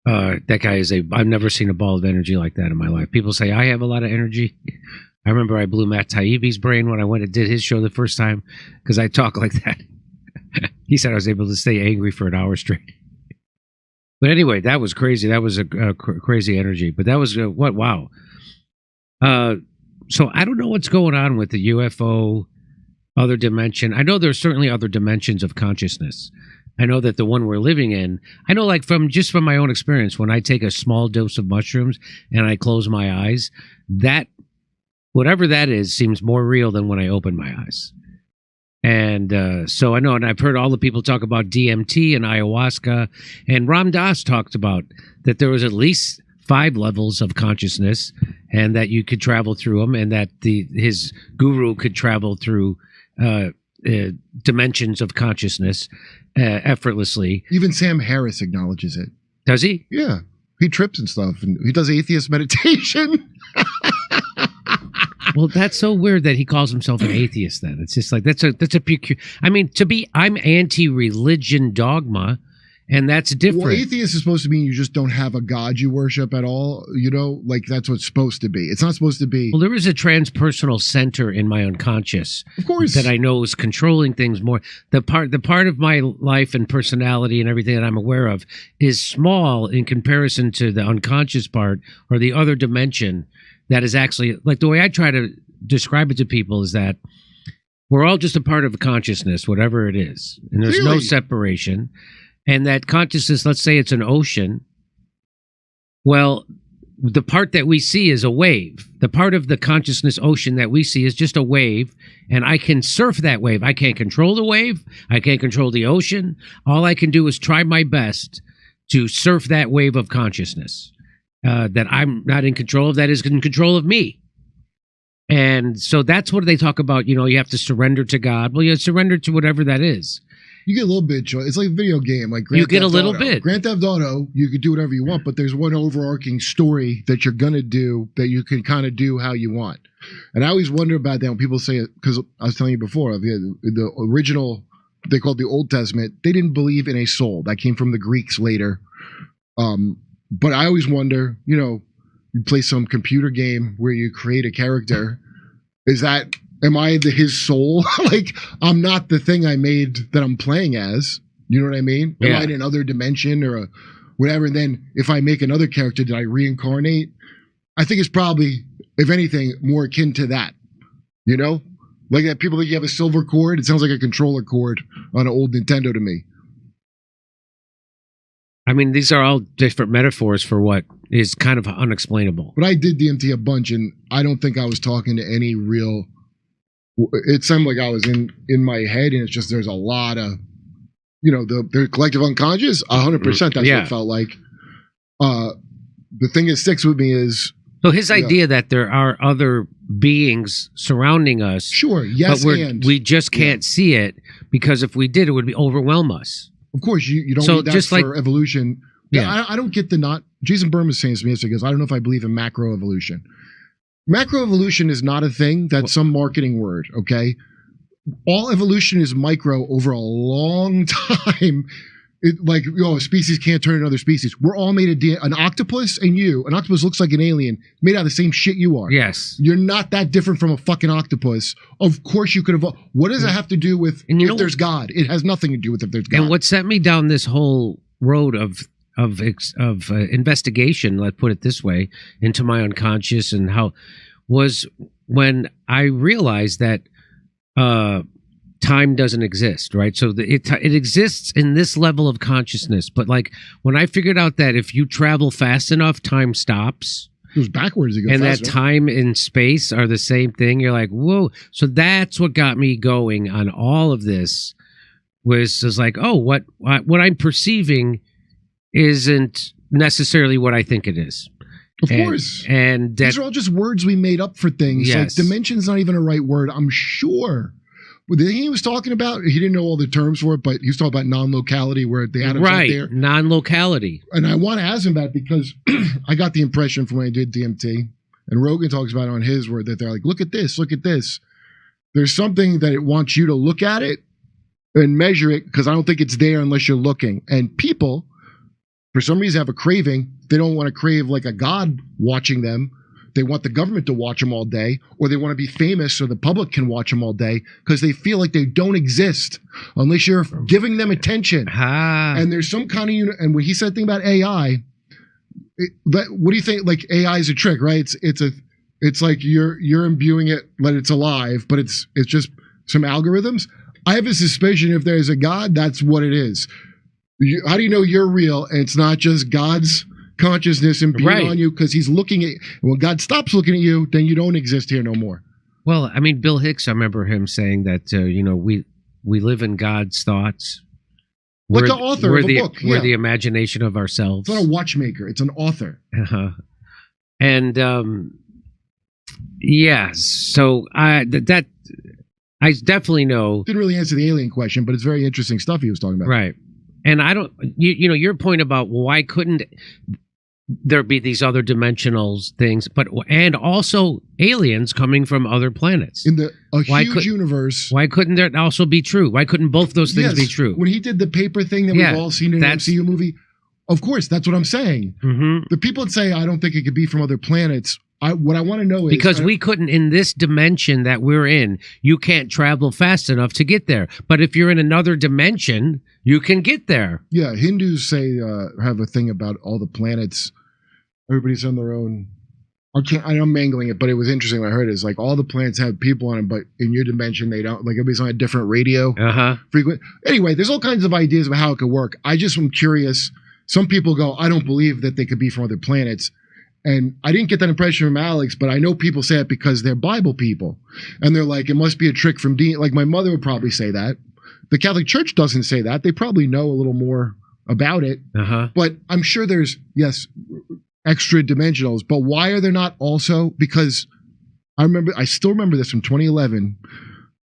That guy I've never seen a ball of energy like that in my life. People say I have a lot of energy. I remember I blew Matt Taibbi's brain when I went and did his show the first time because I talk like that. He said I was able to stay angry for an hour straight. But anyway, that was crazy. That was a crazy energy. But that was wow. So I don't know what's going on with the UFO, other dimension. I know there's certainly other dimensions of consciousness. I know that the one we're living in, I know like from my own experience, when I take a small dose of mushrooms and I close my eyes, that whatever that is seems more real than when I open my eyes. And so I know, and I've heard all the people talk about DMT and ayahuasca, and Ram Dass talked about that there was at least 5 levels of consciousness and that you could travel through them, and that his guru could travel through dimensions of consciousness effortlessly. Even Sam Harris acknowledges it. Does he? Yeah. He trips and stuff, and he does atheist meditation. Well, that's so weird that he calls himself an atheist then. It's just like, that's a peculiar. I mean, I'm anti-religion dogma, and that's different. Well, atheist is supposed to mean you just don't have a god you worship at all. Like that's what it's supposed to be. It's not supposed to be. Well, there is a transpersonal center in my unconscious, of course, that I know is controlling things more. The part of my life and personality and everything that I'm aware of is small in comparison to the unconscious part or the other dimension. That is actually, like the way I try to describe it to people is that we're all just a part of consciousness, whatever it is. And there's no separation. And that consciousness, let's say it's an ocean. Well, the part that we see is a wave. The part of the consciousness ocean that we see is just a wave. And I can surf that wave. I can't control the wave. I can't control the ocean. All I can do is try my best to surf that wave of consciousness. That I'm not in control of, that is in control of me. And so that's what they talk about, you have to surrender to God. Well, you surrender to whatever that is. You get a little bit. It's like a video game, like Grand You get Theft a little Auto. bit. Grand Theft Auto, you could do whatever you want, but there's one overarching story that you're gonna do that you can kind of do how you want. And I always wonder about that when people say it, because I was telling you before, the original, they called the Old Testament, they didn't believe in a soul. That came from the Greeks later. But I always wonder, you know, you play some computer game where you create a character. Am I his soul? Like, I'm not the thing I made that I'm playing as. You know what I mean? Am I in another dimension or whatever? And then if I make another character, did I reincarnate? I think it's probably, if anything, more akin to that. You know? Like that people think you have a silver cord. It sounds like a controller cord on an old Nintendo to me. I mean, these are all different metaphors for what is kind of unexplainable. But I did DMT a bunch, and I don't think I was talking to any real... It sounded like I was in my head, and it's just there's a lot of, you know, the collective unconscious. 100%. That's what it felt like. The thing that sticks with me is. So his idea that there are other beings surrounding us. Sure. Yes. But we just can't see it, because if we did, it would overwhelm us. Of course, you don't need that just for evolution. Yeah. I don't get the not. Jason Berman was saying to me yesterday, because I don't know if I believe in macroevolution. Macroevolution is not a thing. That's some marketing word, okay? All evolution is micro over a long time. A species can't turn another species. We're all made of an octopus and you. An octopus looks like an alien, made out of the same shit you are. Yes. You're not that different from a fucking octopus. Of course you could evolve. What does it have to do with if there's God? It has nothing to do with if there's God. And what sent me down this whole road of investigation, let's put it this way, into my unconscious and how was when I realized that time doesn't exist, right? So it exists in this level of consciousness, but like when I figured out that if you travel fast enough, time stops. It goes backwards. And faster. That time and space are the same thing. You're like, whoa. So that's what got me going on all of this. Was like, oh, what I'm perceiving isn't necessarily what I think it is. Of course. And these are all just words we made up for things. Yes. Like dimension's not even a right word, I'm sure. But the thing he was talking about, he didn't know all the terms for it, but he was talking about non-locality, where the atoms aren't there. Right, non-locality. And I want to ask him that because I got the impression from when I did DMT, and Rogan talks about it on his word, that they're like, look at this, look at this. There's something that it wants you to look at it and measure it, because I don't think it's there unless you're looking. And people, for some reason, have a craving. They don't want to crave like a god watching them. They want the government to watch them all day, or they want to be famous so the public can watch them all day, because they feel like they don't exist unless you're giving them attention. And there's some kind of, and when he said the thing about AI, what do you think? Like AI is a trick, right? It's like you're imbuing it, but it's alive, but it's just some algorithms. I have a suspicion if there's a God, that's what it is. How do you know you're real and it's not just God's consciousness imputed on you, because he's looking at, when God stops looking at you, then you don't exist here no more. Well, I mean, Bill Hicks, I remember him saying that we live in God's thoughts. Like the author of a book. We're the imagination of ourselves. It's not a watchmaker, it's an author. And so I definitely know. Didn't really answer the alien question, but it's very interesting stuff he was talking about. Right. And I don't, your point about why couldn't there be these other dimensional things, and also aliens coming from other planets in a huge universe. Why couldn't that also be true? Why couldn't both those things be true? When he did the paper thing that we've all seen in an MCU movie, of course, that's what I'm saying. Mm-hmm. The people that say I don't think it could be from other planets. What I want to know is, because we couldn't, in this dimension that we're in, you can't travel fast enough to get there. But if you're in another dimension, you can get there. Yeah, Hindus say have a thing about all the planets. Everybody's on their own. I'm mangling it, but it was interesting. What I heard is like all the planets have people on them, but in your dimension they don't. Like everybody's on a different radio frequency. Anyway, there's all kinds of ideas about how it could work. I just am curious. Some people go, I don't believe that they could be from other planets. And I didn't get that impression from Alex, but I know people say it because they're Bible people. And they're like, it must be a trick from Dean. Like my mother would probably say that. The Catholic Church doesn't say that. They probably know a little more about it. But I'm sure there's, extra dimensionals. But why are there not also? Because I still remember this from 2011.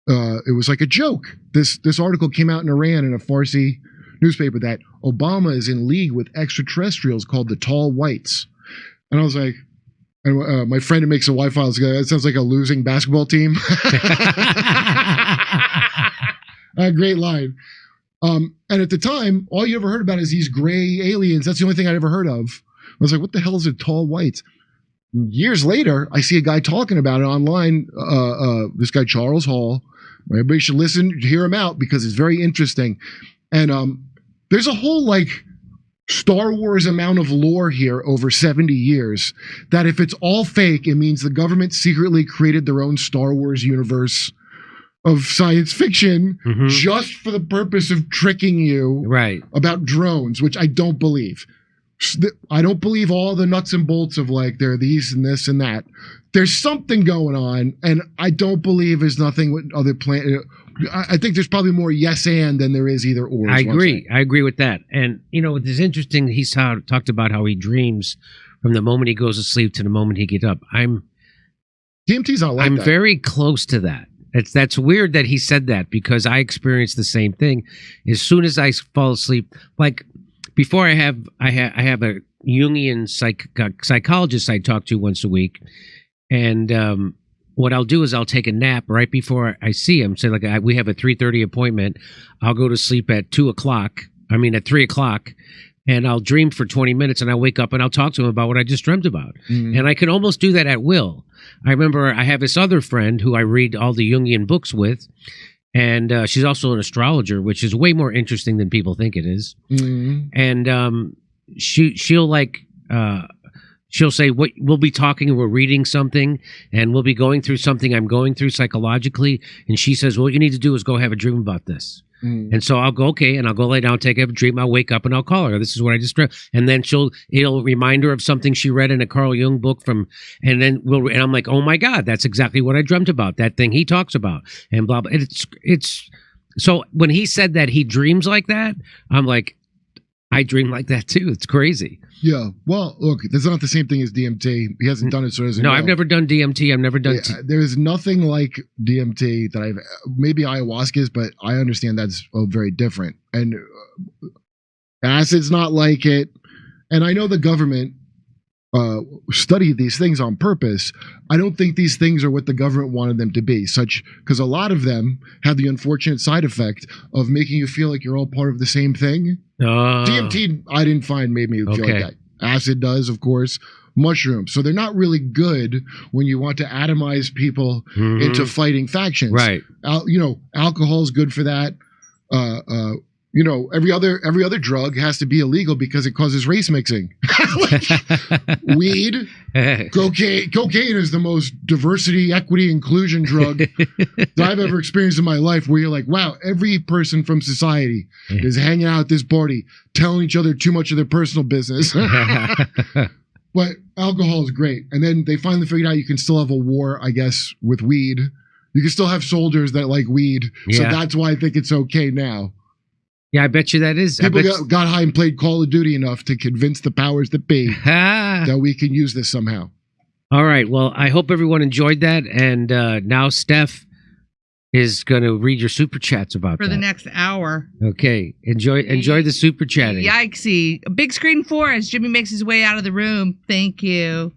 it was like a joke. This article came out in Iran in a Farsi newspaper that Obama is in league with extraterrestrials called the Tall Whites. And I was like, and my friend who makes a Wi-Fi was like, that sounds like a losing basketball team. A great line. And at the time, all you ever heard about is these gray aliens. That's the only thing I'd ever heard of. I was like, what the hell is a Tall Whites? Years later, I see a guy talking about it online. This guy, Charles Hall. Everybody should listen, hear him out because it's very interesting. And there's a whole like Star Wars amount of lore here over 70 years that if it's all fake, it means the government secretly created their own Star Wars universe of science fiction just for the purpose of tricking you about drones, which I don't believe. I don't believe all the nuts and bolts of like there are these and this and that. There's something going on, and I don't believe there's nothing with other planets. I think there's probably more yes and than there is either or. I agree. I agree with that. And you know, it's interesting. He's talked about how he dreams from the moment he goes to sleep to the moment he gets up. DMT's not like that. I'm very close to that. That's weird that he said that because I experienced the same thing. As soon as I fall asleep, like before I have a Jungian psychologist I talk to once a week, and what I'll do is I'll take a nap right before I see him. Say like we have a 3:30 appointment. I'll go to sleep at 3 o'clock, and I'll dream for 20 minutes, and I'll wake up and I'll talk to him about what I just dreamt about. And I can almost do that at will. I remember I have this other friend who I read all the Jungian books with, and she's also an astrologer, which is way more interesting than people think it is. And she'll say, we'll be talking and we're reading something and we'll be going through something I'm going through psychologically. And she says, what you need to do is go have a dream about this. And so I'll go, okay, and I'll go lay down, take a dream. I'll wake up and I'll call her. This is what I just dreamt. And then it'll remind her of something she read in a Carl Jung book and I'm like, oh my God, that's exactly what I dreamt about. That thing he talks about and blah, blah. It's so when he said that he dreams like that, I'm like, I dream like that too. It's crazy. Yeah. Well, look, that's not the same thing as DMT. He hasn't done it, so doesn't know. I've never done DMT. I've never done. There is nothing like DMT that maybe ayahuasca is, but I understand that's very different. And acid's not like it. And I know the government studied these things on purpose. I don't think these things are what the government wanted them to be, because a lot of them have the unfortunate side effect of making you feel like you're all part of the same thing. DMT, I didn't find made me feel like that. Acid does, of course. Mushrooms. So they're not really good when you want to atomize people into fighting factions. Right. Alcohol is good for that. Every other drug has to be illegal because it causes race mixing. Weed, cocaine is the most diversity, equity, inclusion drug that I've ever experienced in my life, where you're like, wow, every person from society is hanging out at this party, telling each other too much of their personal business. But alcohol is great. And then they finally figured out you can still have a war, I guess, with weed. You can still have soldiers that like weed. So that's why I think it's okay now. Yeah, I bet you that is. People got high and played Call of Duty enough to convince the powers that be that we can use this somehow. All right. Well, I hope everyone enjoyed that. And now Steph is going to read your super chats about for the next hour. Okay. Enjoy the super chatting. Yikesy. A big screen 4 as Jimmy makes his way out of the room. Thank you.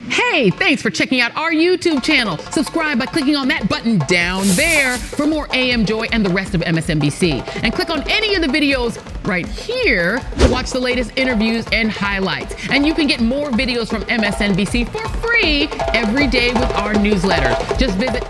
Hey, thanks for checking out our YouTube channel. Subscribe by clicking on that button down there for more AM Joy and the rest of MSNBC. And click on any of the videos right here to watch the latest interviews and highlights. And you can get more videos from MSNBC for free every day with our newsletter. Just visit